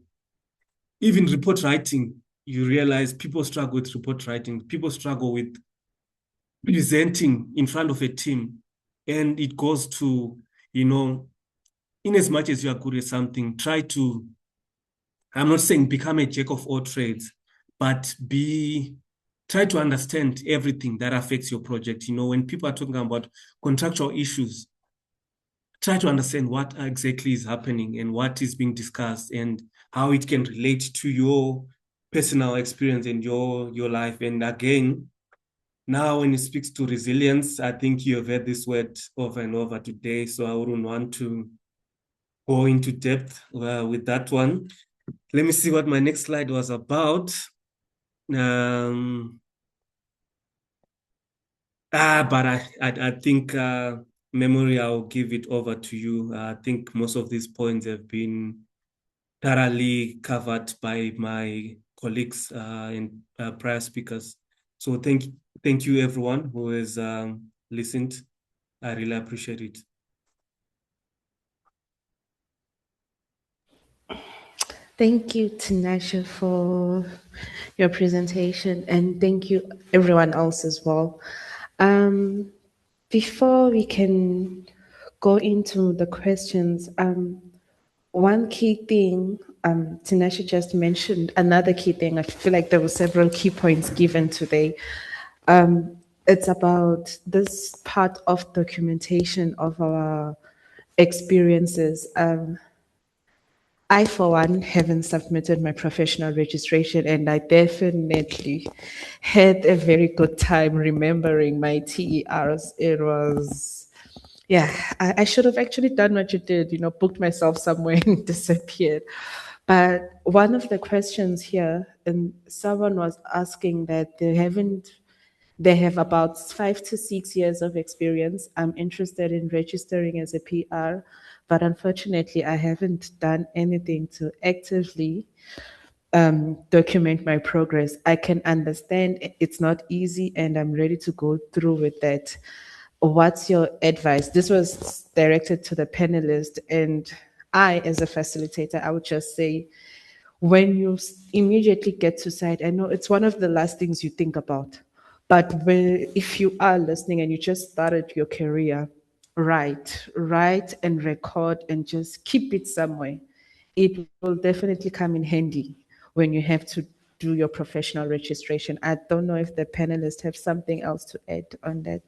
even report writing, you realize people struggle with report writing. People struggle with presenting in front of a team. And it goes to, in as much as you are good at something, I'm not saying become a jack of all trades, but try to understand everything that affects your project. When people are talking about contractual issues, try to understand what exactly is happening and what is being discussed and how it can relate to your personal experience and your life. And again, now when it speaks to resilience, I think you have heard this word over and over today, so I wouldn't want to go into depth with that one. Let me see what my next slide was about. But I think memory, I'll give it over to you. I think most of these points have been thoroughly covered by my colleagues and prior speakers. So thank you everyone who has listened. I really appreciate it. Thank you, Tinashe, for your presentation, and thank you everyone else as well. Before we can go into the questions, one key thing Tinashe just mentioned, another key thing, I feel like there were several key points given today. It's about this part of documentation of our experiences. I, for one, haven't submitted my professional registration, and I definitely had a very good time remembering my TERs. It was, yeah, I should have actually done what you did, booked myself somewhere and disappeared. But one of the questions here, and someone was asking that they have about 5 to 6 years of experience. I'm interested in registering as a PR, but unfortunately, I haven't done anything to actively document my progress. I can understand it's not easy, and I'm ready to go through with that. What's your advice? This was directed to the panelists, and I, as a facilitator, I would just say, when you immediately get to site, I know it's one of the last things you think about. But if you are listening and you just started your career, write and record and just keep it somewhere. It will definitely come in handy when you have to do your professional registration. I don't know if the panelists have something else to add on that.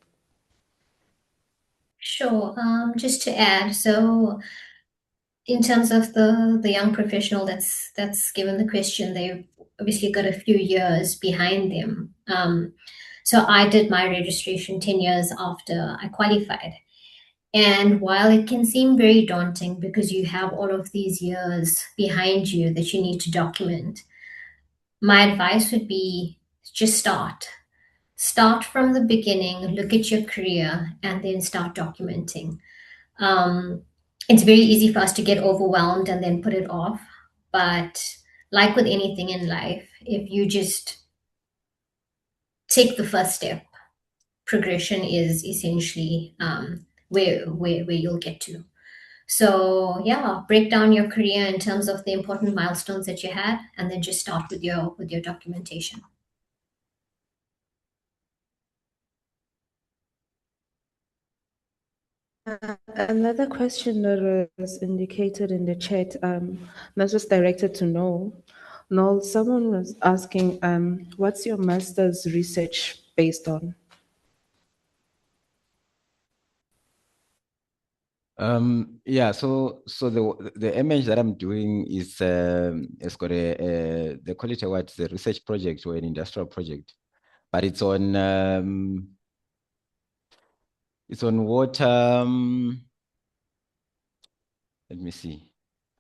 Sure. Just to add, so in terms of the young professional that's given the question, they've obviously got a few years behind them. So I did my registration 10 years after I qualified. And while it can seem very daunting because you have all of these years behind you that you need to document, my advice would be just start. Start from the beginning, look at your career, and then start documenting. Um, it's very easy for us to get overwhelmed and then put it off. But like with anything in life, if you just take the first step, progression is essentially where you'll get to. So yeah, break down your career in terms of the important milestones that you had, and then just start with your documentation. Another question that was indicated in the chat, that was directed to Noel. Noel, someone was asking, what's your master's research based on? Yeah, so the image that I'm doing is it's got a they call it what, the research project or an industrial project, but it's on water. Let me see.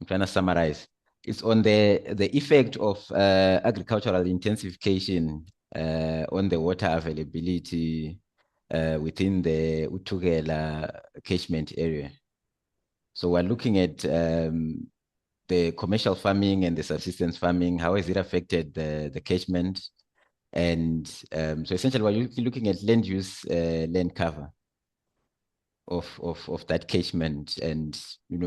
I'm trying to summarize. It's on the effect of agricultural intensification on the water availability within the Utugela catchment area. So we're looking at the commercial farming and the subsistence farming. How has it affected the catchment? And so essentially, we're looking at land use, land cover of that catchment, and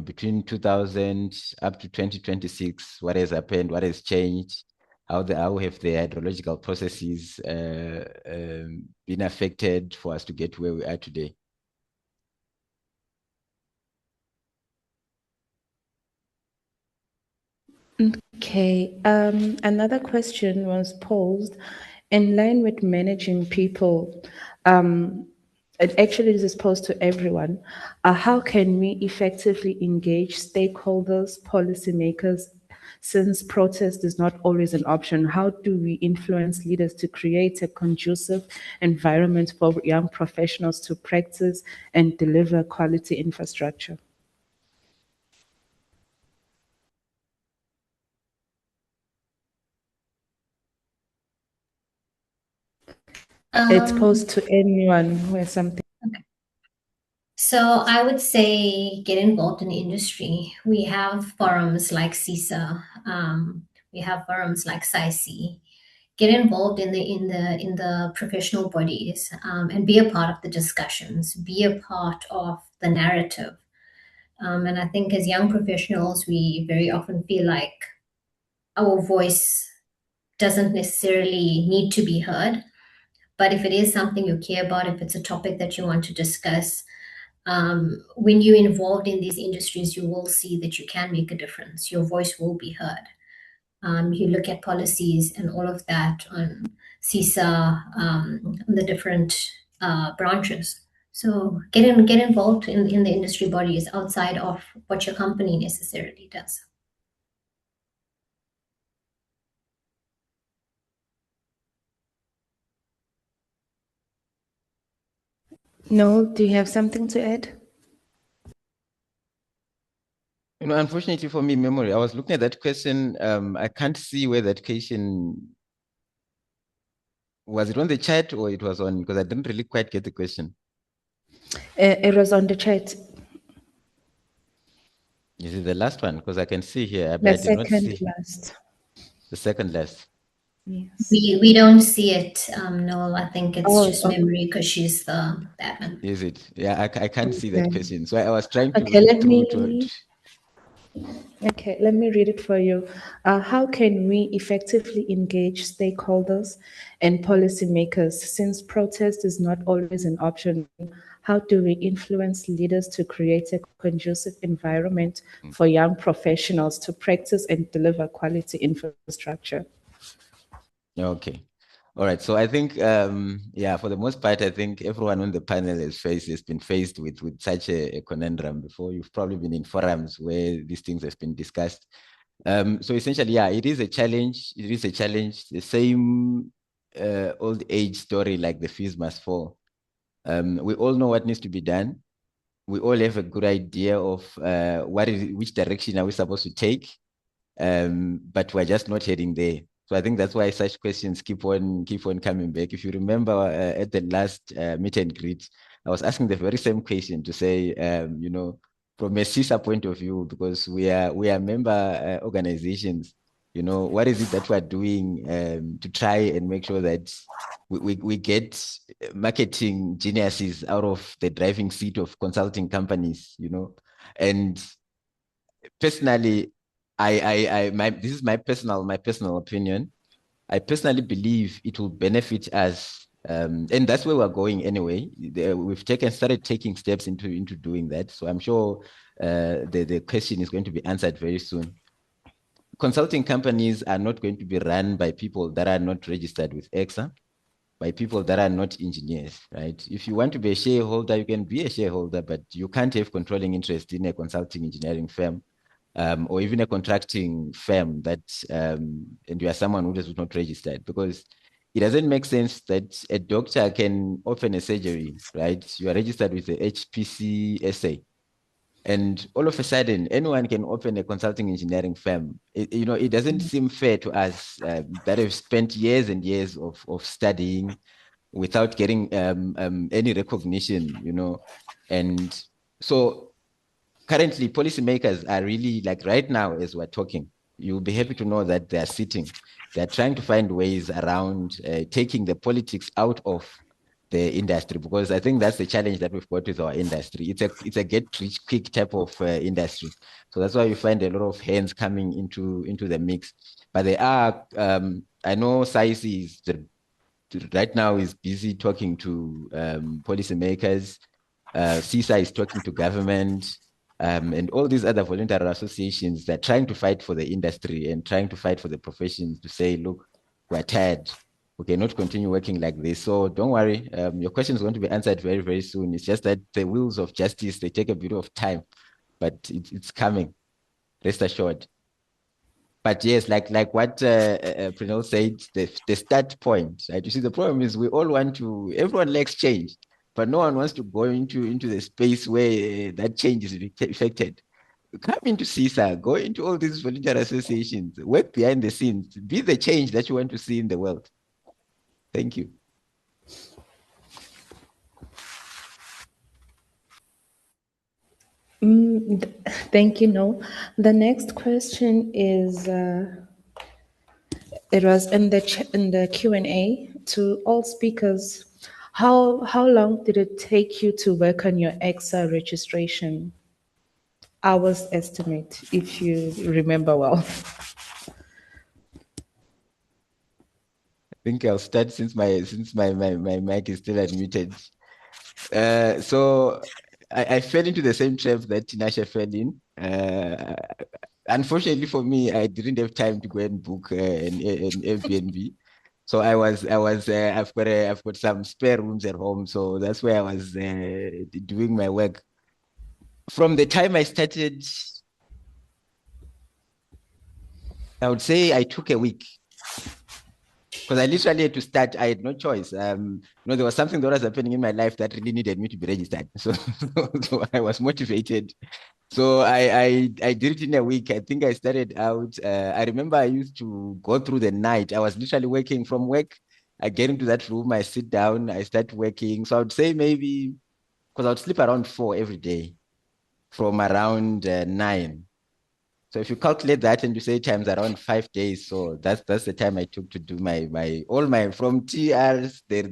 between 2000 up to 2026, what has happened, what has changed, how have the hydrological processes been affected for us to get to where we are today. Okay, another question was posed in line with managing people. It actually is posed to everyone. How can we effectively engage stakeholders, policymakers, since protest is not always an option? How do we influence leaders to create a conducive environment for young professionals to practice and deliver quality infrastructure? It's posed to anyone who has something. So I would say get involved in the industry. We have forums like CESA. We have forums like CESA. Get involved in the professional bodies, and be a part of the discussions. Be a part of the narrative. And I think as young professionals, we very often feel like our voice doesn't necessarily need to be heard. But if it is something you care about, if it's a topic that you want to discuss, when you're involved in these industries, you will see that you can make a difference. Your voice will be heard. You look at policies and all of that on CESA, the different branches. So get involved in the industry bodies outside of what your company necessarily does. Noel, do you have something to add? Unfortunately for me, memory, I was looking at that question. I can't see where that question, was it on the chat or it was on, because I didn't really quite get the question. It was on the chat. Is it the last one? Because I can see here, The I did not second see last. the second last. Yes. We don't see it, Noel. I think it's Oh, just memory because she's the admin. Is it? Yeah, I can't see that okay. question. So I was trying to Okay, read through to Okay, let me read it for you. How can we effectively engage stakeholders and policymakers since protest is not always an option? How do we influence leaders to create a conducive environment for young professionals to practice and deliver quality infrastructure? Okay. All right. So I think, yeah, for the most part, I think everyone on the panel has been faced with such a conundrum before. You've probably been in forums where these things have been discussed. So essentially, yeah, it is a challenge. It is a challenge. The same old age story like the fees must fall. We all know what needs to be done. We all have a good idea of which direction are we supposed to take, but we're just not heading there. So I think that's why such questions keep on coming back. If you remember at the last meet and greet, I was asking the very same question to say, from a CESA point of view, because we are member organizations. What is it that we're doing to try and make sure that we get marketing geniuses out of the driving seat of consulting companies, and personally, this is my personal opinion. I personally believe it will benefit us, and that's where we're going anyway. We've started taking steps into doing that. So I'm sure the question is going to be answered very soon. Consulting companies are not going to be run by people that are not registered with EXA, by people that are not engineers, right? If you want to be a shareholder, you can be a shareholder, but you can't have controlling interest in a consulting engineering firm, or even a contracting firm and you are someone who is not registered, because it doesn't make sense that a doctor can open a surgery, right? You are registered with the HPCSA, and all of a sudden, anyone can open a consulting engineering firm. It doesn't seem fair to us that have spent years and years of studying without getting any recognition, and so currently policymakers are really, like right now as we're talking, you'll be happy to know that they're trying to find ways around taking the politics out of the industry, because I think that's the challenge that we've got with our industry. It's a get rich quick type of industry. So that's why you find a lot of hands coming into the mix. But they are, I know CESA is right now is busy talking to policymakers. CESA is talking to government, and all these other voluntary associations that are trying to fight for the industry and trying to fight for the professions to say, look, we're tired. We cannot continue working like this. So don't worry. Your question is going to be answered very, very soon. It's just that the wheels of justice, they take a bit of time, but it's coming. Rest assured. But yes, like what Pranil said, the start point, right? You see, the problem is everyone likes change, but no one wants to go into the space where that change is effected. Come into CESA, go into all these voluntary associations, work behind the scenes, be the change that you want to see in the world. Thank you. Thank you, No. The next question is, it was in the Q&A to all speakers. How long did it take you to work on your EXA registration? Hours estimate, if you remember well. I think I'll start since my mic is still unmuted. So I fell into the same trap that Tinashe fell in. Unfortunately for me, I didn't have time to go and book an Airbnb. So I've got some spare rooms at home. So that's where I was doing my work. From the time I started, I would say I took a week, because I literally had to start. I had no choice. There was something that was happening in my life that really needed me to be registered. So I was motivated. So I did it in a week. I think I started out. I remember I used to go through the night. I was literally working from work. I get into that room. I sit down. I start working. So I would say maybe, because I would sleep around 4 every day, from around 9. So if you calculate that and you say times around 5 days, so that's the time I took to do my all my from TRs the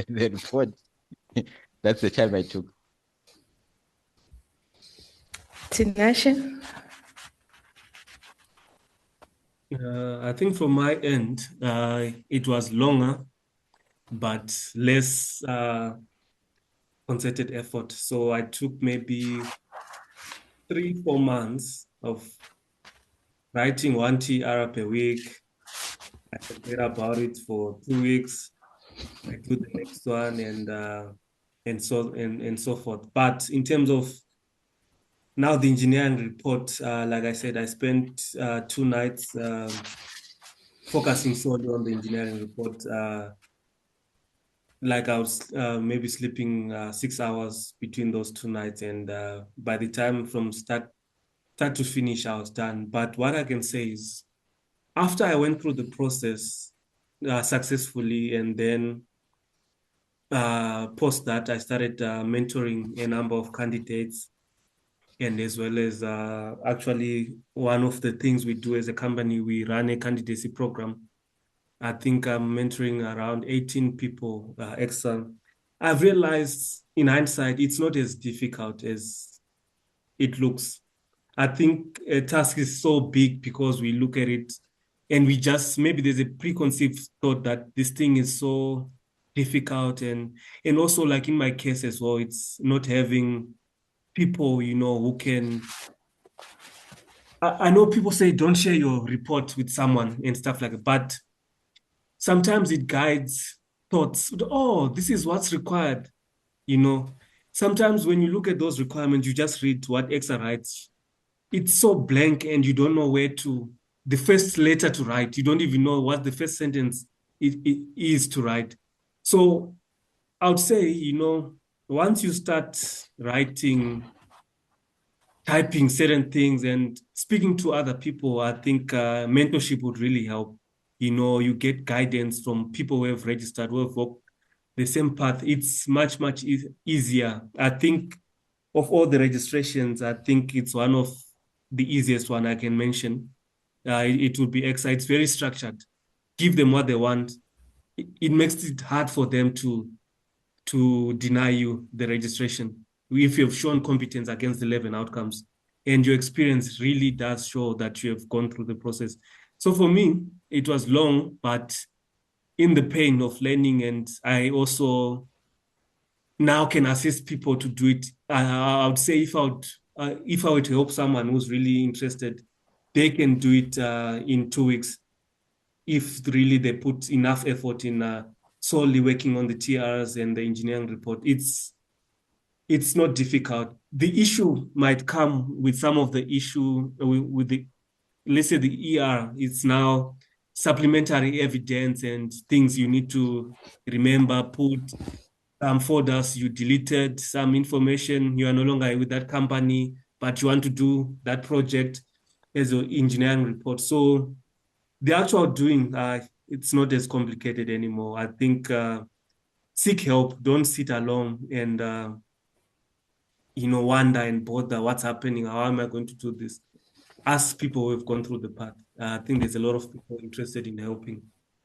report. That's the time I took. Tinashe? I think from my end, it was longer, but less concerted effort. So I took maybe 3-4 months of writing 1 TR per week. I forget about it for 2 weeks. I do the next one and so forth. But in terms of now the engineering report, like I said, I spent 2 nights focusing solely on the engineering report. Like I was maybe sleeping 6 hours between those 2 nights, and by the time from start to finish, I was done. But what I can say is, after I went through the process successfully, and then post that, I started mentoring a number of candidates, and as well as actually one of the things we do as a company, we run a candidacy program. I think I'm mentoring around 18 people extra. I've realized in hindsight, it's not as difficult as it looks. I think a task is so big because we look at it and we just, maybe there's a preconceived thought that this thing is so difficult. And also, like in my case as well, it's not having people, who can. I know people say don't share your report with someone and stuff like that, but sometimes it guides thoughts. Oh, this is what's required. You know, sometimes when you look at those requirements, you just read what EXA writes. It's so blank and you don't know the first letter to write. You don't even know what the first sentence it is to write. So I would say, once you start writing, typing certain things and speaking to other people, I think mentorship would really help. You get guidance from people who have registered, who have walked the same path. It's much, much easier. I think of all the registrations, I think it's one of the easiest one I can mention. It would be EXA. It's very structured. Give them what they want. It makes it hard for them to deny you the registration if you have shown competence against the 11 outcomes and your experience really does show that you have gone through the process. So for me, it was long, but in the pain of learning, and I also now can assist people to do it. I would say if I were to help someone who's really interested, they can do it in 2 weeks if really they put enough effort in solely working on the TRs and the engineering report. It's not difficult. The issue might come with some of the issue with the, let's say the ER, it's now supplementary evidence and things you need to remember, put some folders you deleted, some information, you are no longer with that company, but you want to do that project as an engineering report. So the actual doing, it's not as complicated anymore. I think seek help, don't sit alone and wonder and bother what's happening. How am I going to do this? Ask people who have gone through the path. I think there's a lot of people interested in helping.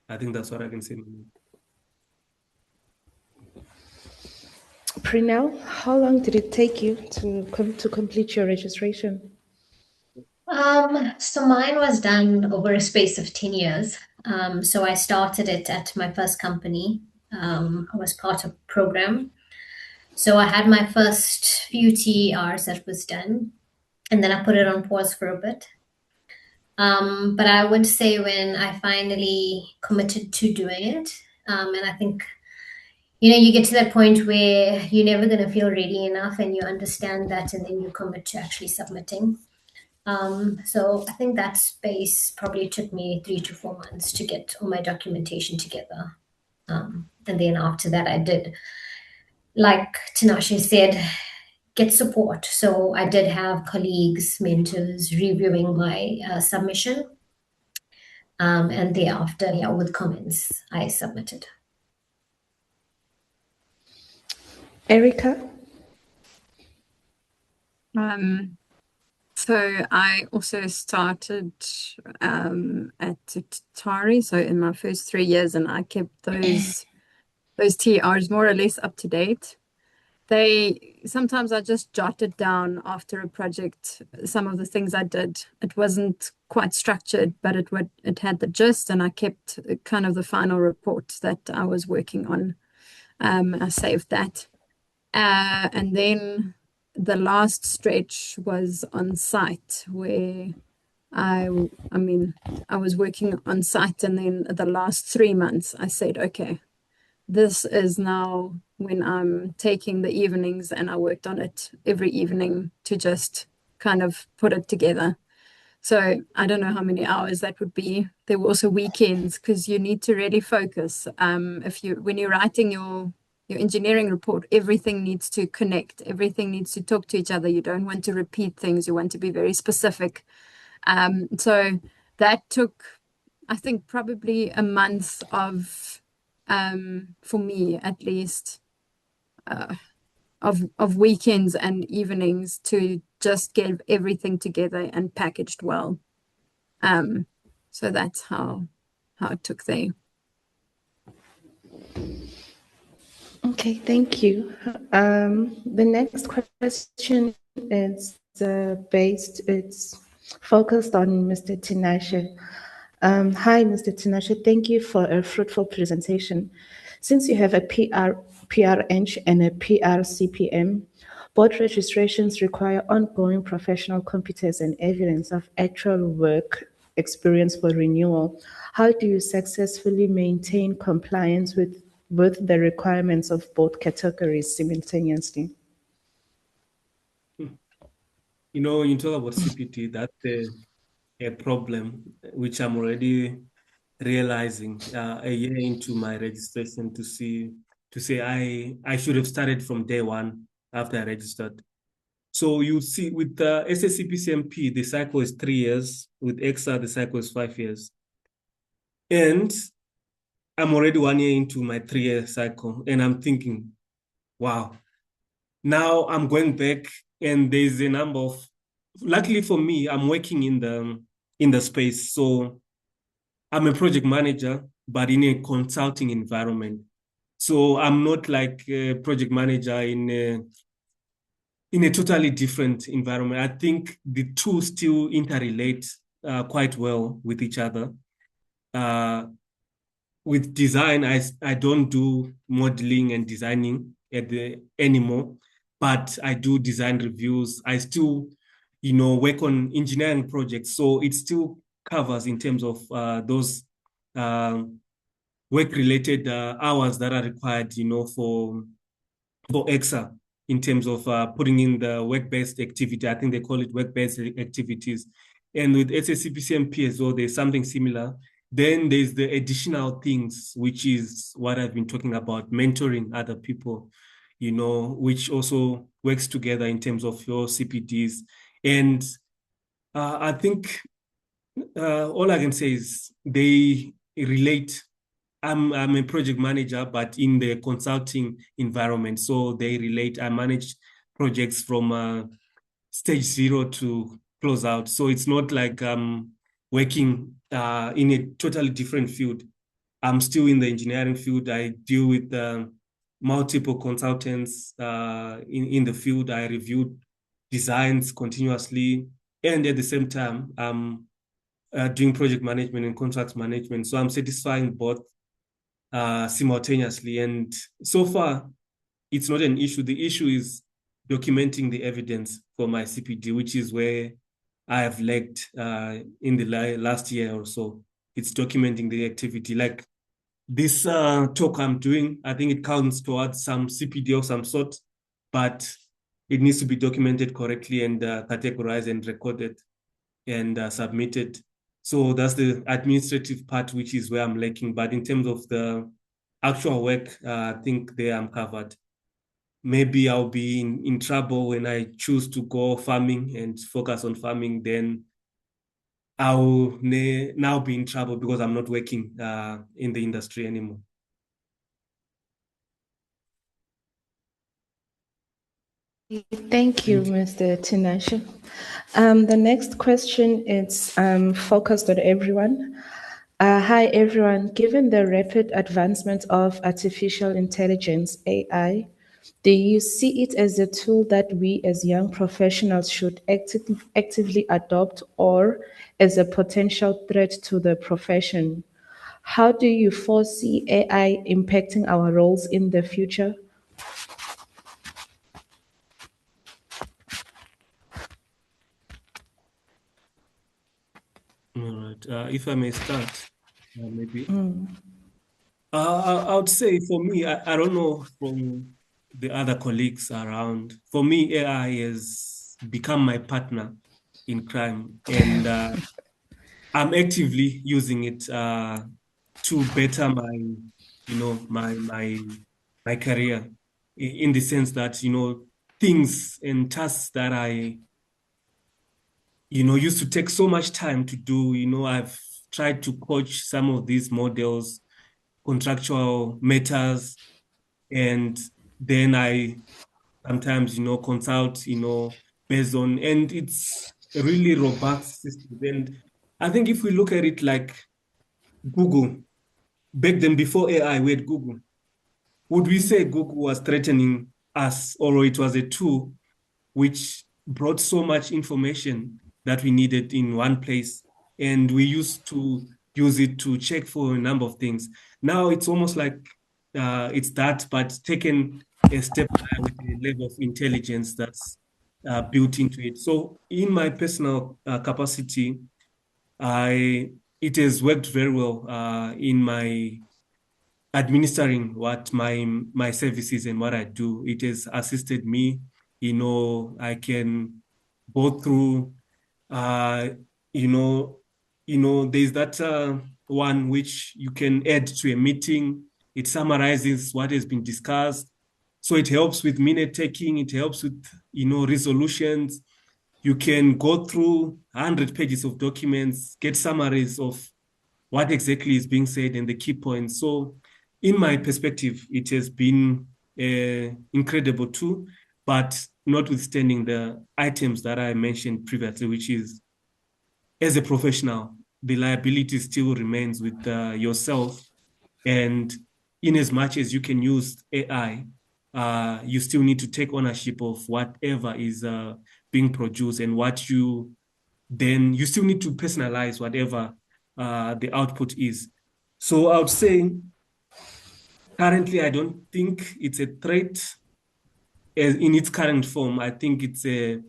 I think that's what I can say. Prinell, how long did it take you to complete your registration? So mine was done over a space of 10 years. So I started it at my first company. I was part of a program. So I had my first few TERs that was done, and then I put it on pause for a bit. But I would say when I finally committed to doing it, and I think, you get to that point where you're never going to feel ready enough and you understand that, and then you commit to actually submitting. So I think that space probably took me 3 to 4 months to get all my documentation together. And then after that, I did, like Tinashe said, get support. So I did have colleagues, mentors reviewing my submission. And thereafter, yeah, with comments, I submitted. Erica? So I also started at Tari, so in my first 3 years, and I kept those TRs more or less up to date. Sometimes I just jotted down after a project some of the things I did. It wasn't quite structured, but it had the gist, and I kept kind of the final report that I was working on. I saved that. And then the last stretch was on site, where I was working on site, and then the last 3 months I said, okay, this is now when I'm taking the evenings, and I worked on it every evening to just kind of put it together. So I don't know how many hours that would be. There were also weekends because you need to really focus. When you're writing your engineering report, everything needs to connect. Everything needs to talk to each other. You don't want to repeat things. You want to be very specific. So that took, I think, probably a month of, for me at least, of weekends and evenings to just get everything together and packaged well. So that's how it took there. Okay, thank you. The next question is it's focused on Mr. Tinashe. Hi, Mr. Tinashe. Thank you for a fruitful presentation. Since you have a PRN and a PRCPM, both registrations require ongoing professional competence and evidence of actual work experience for renewal. How do you successfully maintain compliance with the requirements of both categories simultaneously? You know, you talk about CPT, that's a problem which I'm already realizing a year into my registration to say I should have started from day one after I registered. So you see, with the SSCPCMP, the cycle is 3 years. With EXA, the cycle is 5 years. And I'm already 1 year into my 3-year cycle, and I'm thinking, wow, now I'm going back, and there's a number of. Luckily for me, I'm working in the space, so I'm a project manager, but in a consulting environment. So I'm not like a project manager in a totally different environment. I think the two still interrelate quite well with each other. With design, I don't do modeling and designing anymore, but I do design reviews. I still, work on engineering projects. So it still covers in terms of those work-related hours that are required, for EXA in terms of putting in the work-based activity. I think they call it work-based activities. And with SSCPCMP as well, there's something similar. Then there's the additional things, which is what I've been talking about, mentoring other people, which also works together in terms of your CPDs. And I think all I can say is they relate. I'm a project manager, but in the consulting environment. So they relate. I manage projects from stage 0 to close out. So it's not like I'm working in a totally different field. I'm still in the engineering field. I deal with multiple consultants in the field. I review designs continuously. And at the same time, I'm doing project management and contract management. So I'm satisfying both simultaneously. And so far, it's not an issue. The issue is documenting the evidence for my CPD, which is where I have lagged in the last year or so. It's documenting the activity. Like this talk I'm doing, I think it counts towards some CPD of some sort, but it needs to be documented correctly and categorized and recorded and submitted. So that's the administrative part, which is where I'm lacking. But in terms of the actual work, I think there I'm covered. Maybe I'll be in trouble when I choose to go farming and focus on farming. Then I'll now be in trouble because I'm not working in the industry anymore. Thank you, Mr. Tinashe. The next question is focused on everyone. Hi, everyone. Given the rapid advancement of artificial intelligence, AI, do you see it as a tool that we as young professionals should actively adopt or as a potential threat to the profession? How do you foresee AI impacting our roles in the future? All right. If I may start, maybe. I would say for me, I don't know from the other colleagues around. For me, AI has become my partner in crime, and I'm actively using it to better my, my career, in the sense that, things and tasks that I, used to take so much time to do. I've tried to coach some of these models, contractual matters, and then I sometimes, consult, based on, and it's a really robust system. And I think if we look at it like Google, back then before AI, we had Google. Would we say Google was threatening us, or it was a tool which brought so much information that we needed in one place? And we used to use it to check for a number of things. Now it's almost like it's that, but taken a step higher with a level of intelligence that's built into it. So in my personal capacity, I it has worked very well in my administering what my services and what I do. It has assisted me. I can go through uh you know there's that one which you can add to a meeting. It summarizes what has been discussed. So it helps with minute taking, it helps with resolutions. You can go through 100 pages of documents, get summaries of what exactly is being said and the key points. So, in my perspective, it has been incredible too, but notwithstanding the items that I mentioned previously, which is, as a professional, the liability still remains with yourself. And in as much as you can use AI, you still need to take ownership of whatever is being produced, and then you still need to personalize whatever the output is. So I would say currently, I don't think it's a threat as in its current form. I think it's a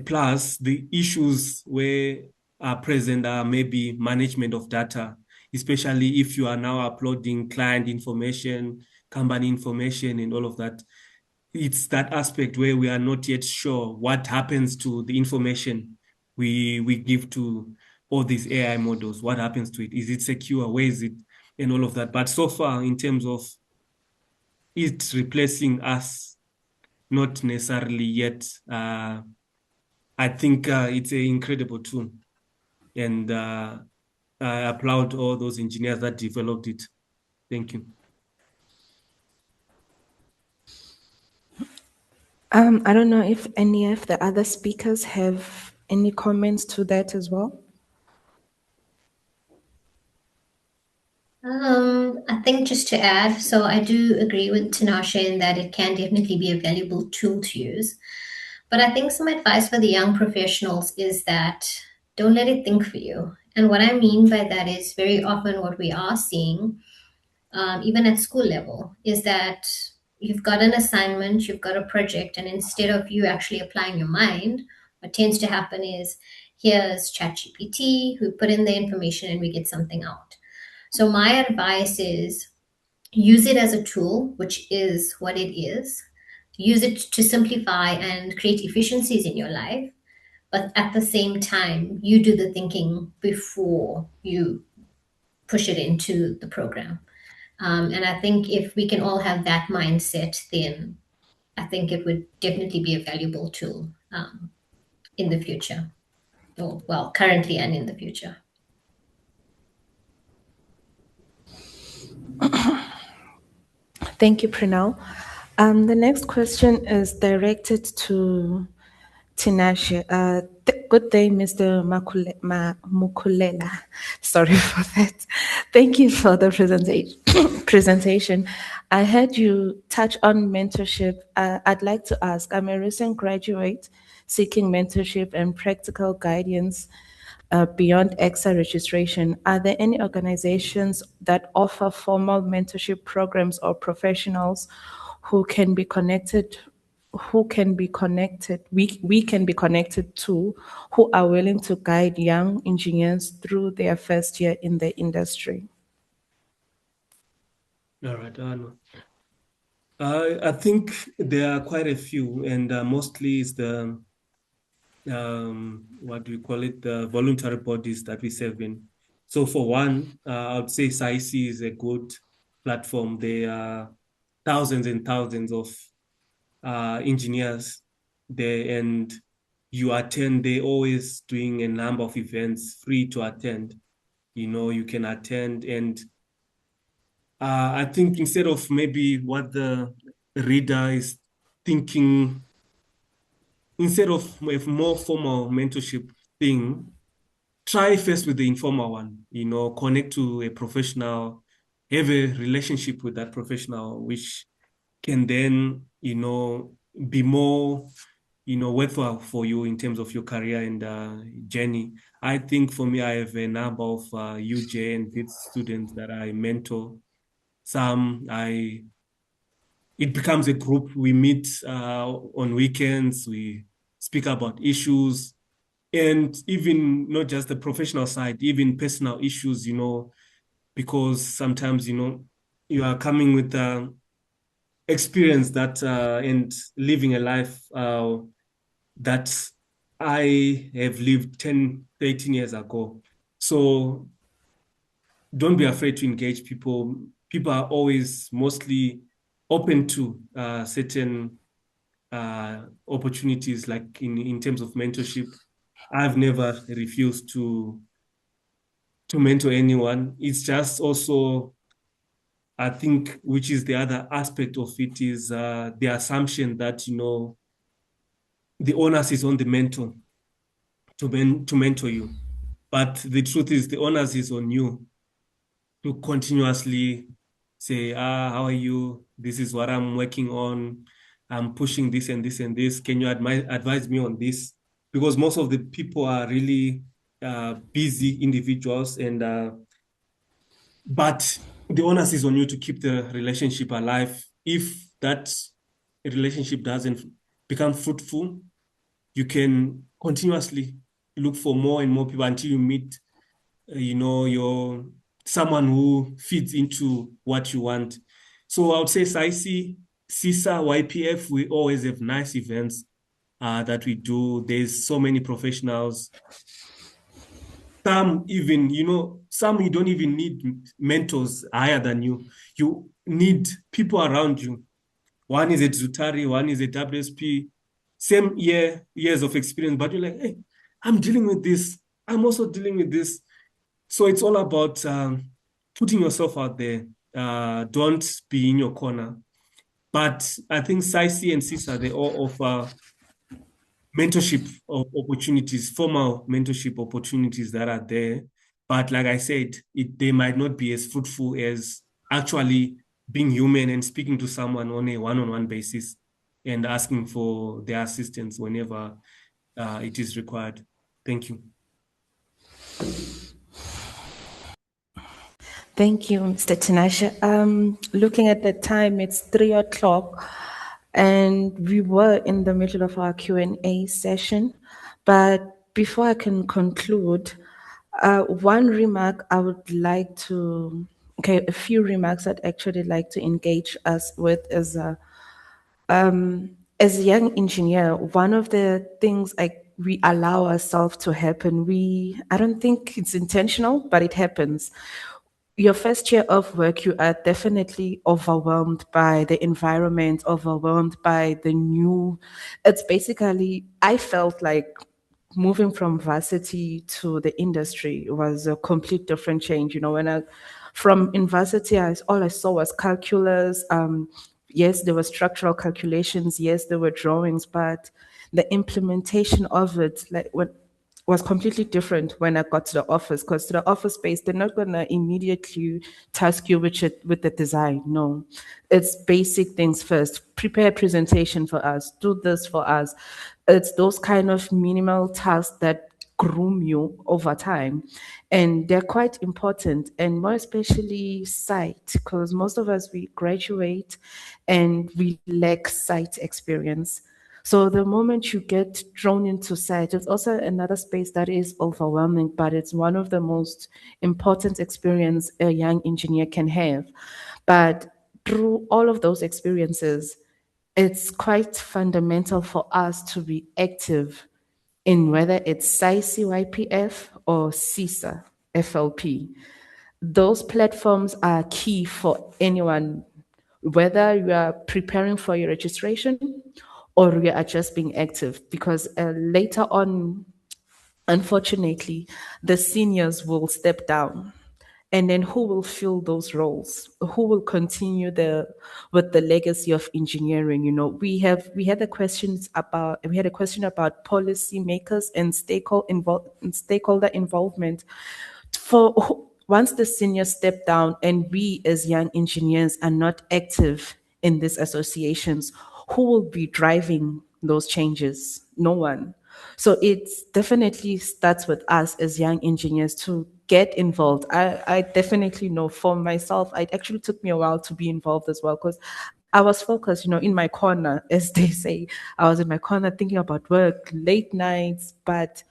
plus. The issues where are present are maybe management of data, especially if you are now uploading client information, company information, and all of that. It's that aspect where we are not yet sure what happens to the information we give to all these AI models. What happens to it? Is it secure? Where is it? And all of that. But so far, in terms of it replacing us, not necessarily yet. I think it's an incredible tool, and I applaud all those engineers that developed it. Thank you. I don't know if any of the other speakers have any comments to that as well. I think just to add, so I do agree with Tinashe in that it can definitely be a valuable tool to use. But I think some advice for the young professionals is that don't let it think for you. And what I mean by that is very often what we are seeing, even at school level, is that you've got an assignment, you've got a project, and instead of you actually applying your mind, what tends to happen is here's ChatGPT, who put in the information and we get something out. So my advice is use it as a tool, which is what it is. Use it to simplify and create efficiencies in your life. But at the same time, you do the thinking before you push it into the program. And I think if we can all have that mindset, then I think it would definitely be a valuable tool in the future. Or, well, currently and in the future. Thank you, Pranal. The next question is directed to Tinashe. Good day, Mr. Mukulela. Sorry for that. Thank you for the presentation. I heard you touch on mentorship. I'd like to ask, I'm a recent graduate seeking mentorship and practical guidance beyond EXA registration. Are there any organizations that offer formal mentorship programs or professionals who can be connected we can be connected to, who are willing to guide young engineers through their first year in the industry? All right, Anu. I think there are quite a few, and mostly is the what do we call it, the voluntary bodies that we serve in. So for one, I would say CESA is a good platform. There are thousands and thousands of engineers there, and you attend. They're always doing a number of events free to attend. You can attend, and I think instead of maybe what the reader is thinking, instead of a more formal mentorship thing, try first with the informal one, connect to a professional, have a relationship with that professional, which can then, be more, worthwhile for you in terms of your career and journey. I think for me, I have a number of UJ and VIT students that I mentor. It becomes a group. We meet on weekends. We speak about issues, and even not just the professional side, even personal issues, because sometimes, you are coming with experience that and living a life that I have lived 10, 13 years ago. So don't be afraid to engage people. People are always mostly open to certain opportunities, like in terms of mentorship. I've never refused to mentor anyone. It's just also, I think, which is the other aspect of it, is the assumption that, the onus is on the mentor to mentor you. But the truth is the onus is on you to continuously say, how are you? This is what I'm working on. I'm pushing this and this and this. Can you advise me on this? Because most of the people are really busy individuals, but the onus is on you to keep the relationship alive. If that relationship doesn't become fruitful, you can continuously look for more and more people until you meet, your someone who feeds into what you want. So I would say SAICI, CESA, YPF, we always have nice events that we do. There's so many professionals. Some even, some you don't even need mentors higher than you. You need people around you. One is a Zutari, one is a WSP, same years of experience, but you're like, hey, I'm dealing with this. I'm also dealing with this. So it's all about putting yourself out there. Don't be in your corner. But I think SAICI and CISA, they all offer mentorship opportunities, formal mentorship opportunities that are there. But like I said, they might not be as fruitful as actually being human and speaking to someone on a one-on-one basis and asking for their assistance whenever it is required. Thank you. Thank you, Mr. Tinashe. Looking at the time, it's 3 o'clock, and we were in the middle of our Q&A session. But before I can conclude, one remark I would like to, a few remarks I'd actually like to engage us with is, as a young engineer, one of the things we allow ourselves to happen, I don't think it's intentional, but it happens. Your first year of work, you are definitely overwhelmed by the environment, overwhelmed by the new. It's basically, I felt like moving from varsity to the industry was a complete different change. From university, all I saw was calculus. Yes, there were structural calculations. Yes, there were drawings, but the implementation of it, was completely different when I got to the office. Because to the office space, they're not gonna immediately task you with the design. No, it's basic things first. Prepare a presentation for us. Do this for us. It's those kind of minimal tasks that groom you over time, and they're quite important, and more especially site, because most of us, we graduate and we lack site experience. So the moment you get thrown into site, it's also another space that is overwhelming, but it's one of the most important experience a young engineer can have. But through all of those experiences, it's quite fundamental for us to be active in whether it's CESA YPF or CESA FLP. Those platforms are key for anyone, whether you are preparing for your registration or you are just being active, because later on, unfortunately, the seniors will step down. And then who will fill those roles? Who will continue with the legacy of engineering? We had a question about policy makers and stakeholder involvement. Once the seniors step down and we as young engineers are not active in these associations, who will be driving those changes? No one. So it definitely starts with us as young engineers to get involved. I definitely know for myself, it actually took me a while to be involved as well, because I was focused, in my corner, as they say. I was in my corner thinking about work, late nights, but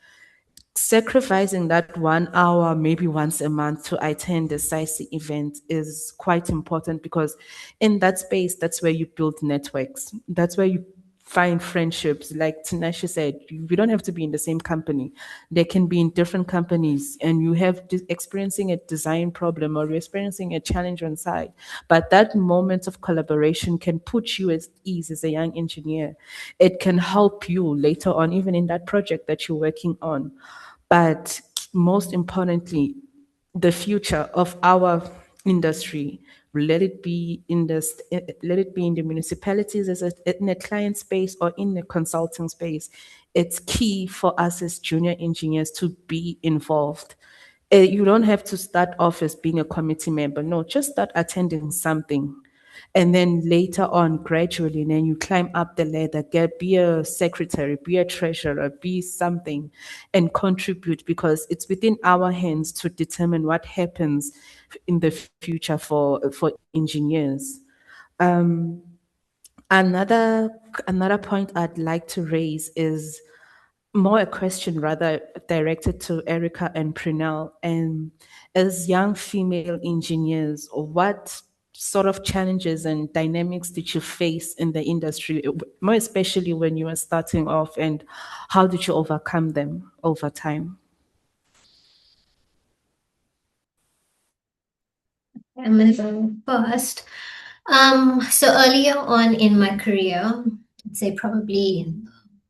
sacrificing that 1 hour, maybe once a month, to attend the CIC event is quite important, because in that space, that's where you build networks. That's where you find friendships. Like Tinashe said, we don't have to be in the same company. They can be in different companies, and you have experiencing a design problem or you're experiencing a challenge on site. But that moment of collaboration can put you at ease as a young engineer. It can help you later on, even in that project that you're working on. But most importantly, the future of our industry, let it be in the municipalities, in a client space or in the consulting space. It's key for us as junior engineers to be involved. You don't have to start off as being a committee member. No, just start attending something. And then later on, gradually, and then you climb up the ladder, be a secretary, be a treasurer, be something, and contribute, because it's within our hands to determine what happens in the future for engineers. Another point I'd like to raise is more a question rather directed to Erica and Prinell. And as young female engineers, what sort of challenges and dynamics did you face in the industry, more especially when you were starting off, and how did you overcome them over time? I'm going to go first. So earlier on in my career, I'd say probably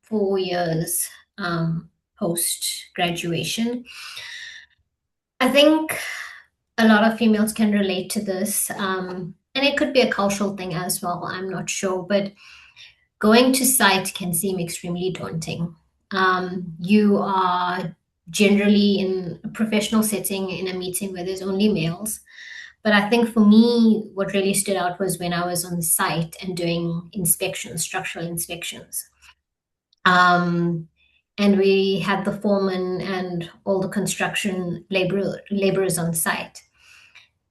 4 years post graduation, I think a lot of females can relate to this, and it could be a cultural thing as well. I'm not sure, but going to site can seem extremely daunting. You are generally in a professional setting in a meeting where there's only males. But I think for me, what really stood out was when I was on the site and doing inspections, structural inspections. And we had the foreman and all the construction laborers on site.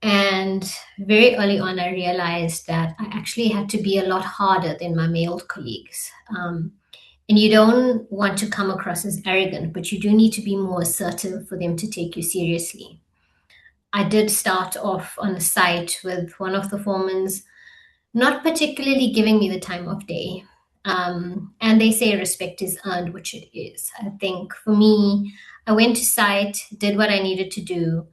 And very early on, I realized that I actually had to be a lot harder than my male colleagues. And you don't want to come across as arrogant, but you do need to be more assertive for them to take you seriously. I did start off on the site with one of the foremans not particularly giving me the time of day. And they say respect is earned, which it is. I think for me, I went to site, did what I needed to do,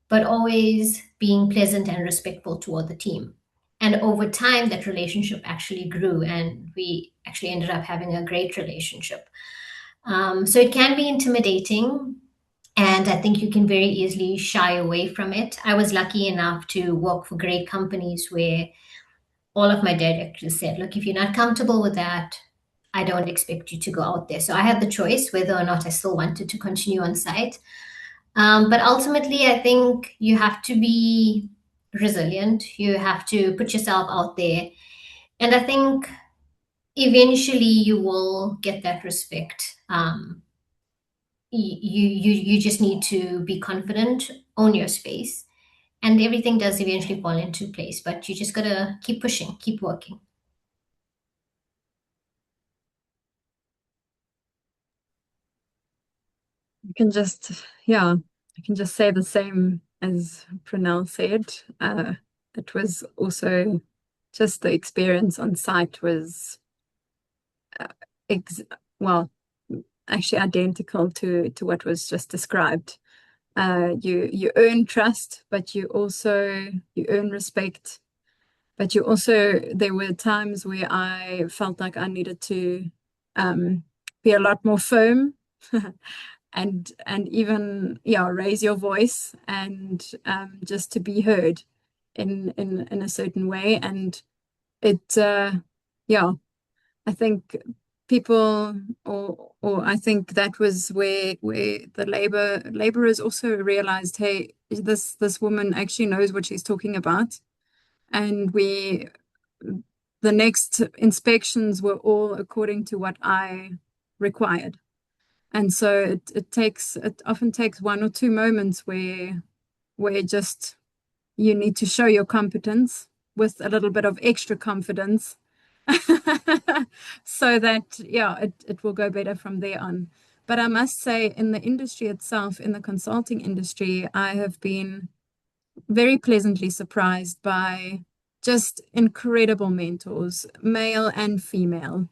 but always being pleasant and respectful toward the team. And over time, that relationship actually grew, and we actually ended up having a great relationship. So it can be intimidating, and I think you can very easily shy away from it. I was lucky enough to work for great companies where all of my directors said, look, if you're not comfortable with that, I don't expect you to go out there. So I had the choice whether or not I still wanted to continue on site. But ultimately, I think you have to be resilient. You have to put yourself out there. And I think eventually you will get that respect. You just need to be confident, own your space, and everything does eventually fall into place. But you just gotta keep pushing, keep working. I can just say the same as Pranell said. It was also just the experience on site was well, actually identical to what was just described. You earn trust, but you earn respect. But there were times where I felt like I needed to be a lot more firm and even raise your voice and just to be heard in a certain way. And it I think people or I think that was where the laborers also realized, hey, this woman actually knows what she's talking about. And the next inspections were all according to what I required. And so it often takes one or two moments where just you need to show your competence with a little bit of extra confidence so that it will go better from there on. But I must say, in the industry itself, in the consulting industry, I have been very pleasantly surprised by just incredible mentors, male and female.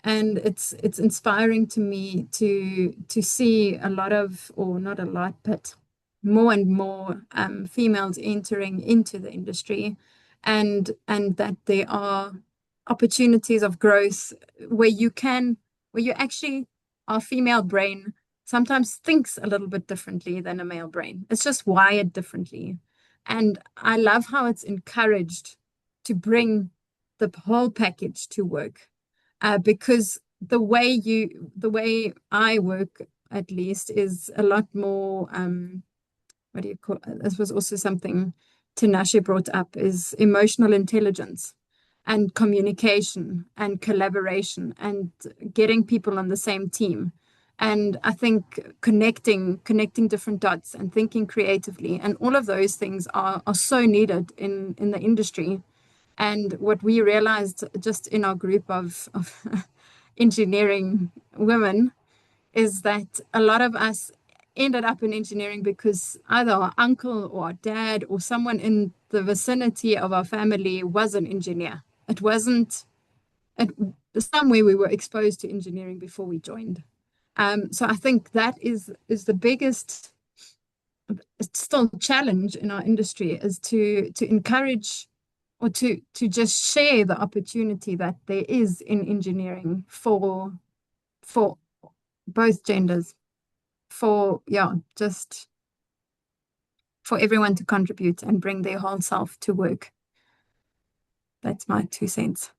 And it's inspiring to me to see a lot of, or not a lot, but more and more females entering into the industry, and that there are opportunities of growth where you actually, our female brain sometimes thinks a little bit differently than a male brain. It's just wired differently. And I love how it's encouraged to bring the whole package to work, because the way I work, at least, is a lot more, what do you call it? This was also something Tinashe brought up, is emotional intelligence and communication and collaboration and getting people on the same team. And I think connecting different dots and thinking creatively, and all of those things are so needed in the industry. And what we realized just in our group of engineering women is that a lot of us ended up in engineering because either our uncle or our dad or someone in the vicinity of our family was an engineer. It wasn't somewhere we were exposed to engineering before we joined. So I think that is the biggest still challenge in our industry, is to encourage or to just share the opportunity that there is in engineering for both genders, just for everyone to contribute and bring their whole self to work. That's my 2 cents.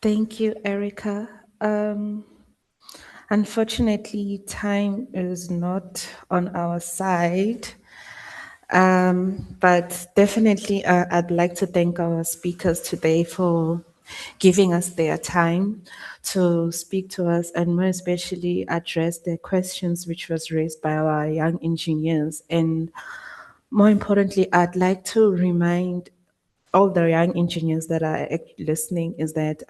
Thank you, Erica. Unfortunately, time is not on our side. But definitely, I'd like to thank our speakers today for giving us their time to speak to us, and more especially address the questions which was raised by our young engineers. And more importantly, I'd like to remind all the young engineers that are listening is that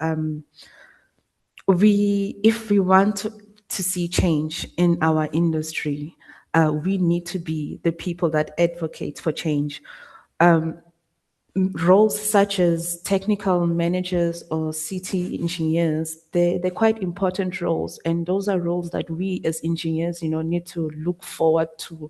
if we want to see change in our industry, we need to be the people that advocate for change. Roles such as technical managers or city engineers, they're quite important roles, and those are roles that we as engineers, need to look forward to,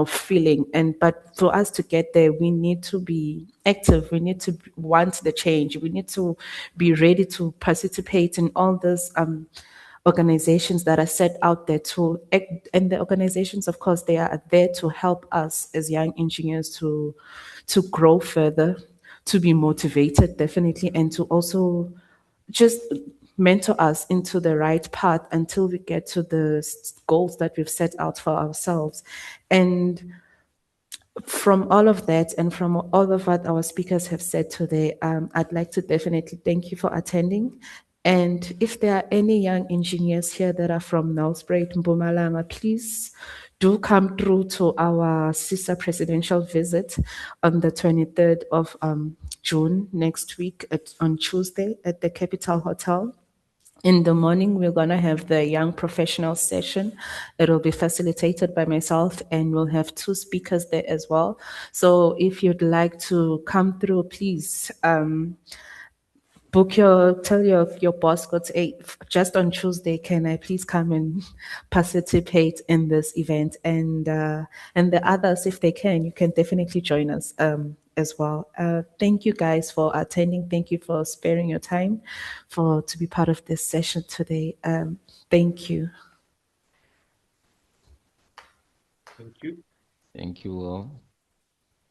filling. But for us to get there, we need to be active. We need to want the change. We need to be ready to participate in all this. Organizations that are set out there to act, and the organizations, of course, they are there to help us as young engineers to grow further, to be motivated, definitely, and to also just mentor us into the right path until we get to the goals that we've set out for ourselves. And from all of that, and from all of what our speakers have said today, I'd like to definitely thank you for attending. And if there are any young engineers here that are from Nelspruit, Mpumalanga, please do come through to our CESA presidential visit on the 23rd of June next week on Tuesday at the Capital Hotel. In the morning, we're going to have the young professional session. It'll be facilitated by myself, and we'll have 2 speakers there as well. So if you'd like to come through, please tell your boss, go to, hey, just on Tuesday, can I please come and participate in this event? And the others, if they can, you can definitely join us as well. Thank you guys for attending. Thank you for sparing your time to be part of this session today. Thank you. Thank you. Thank you all.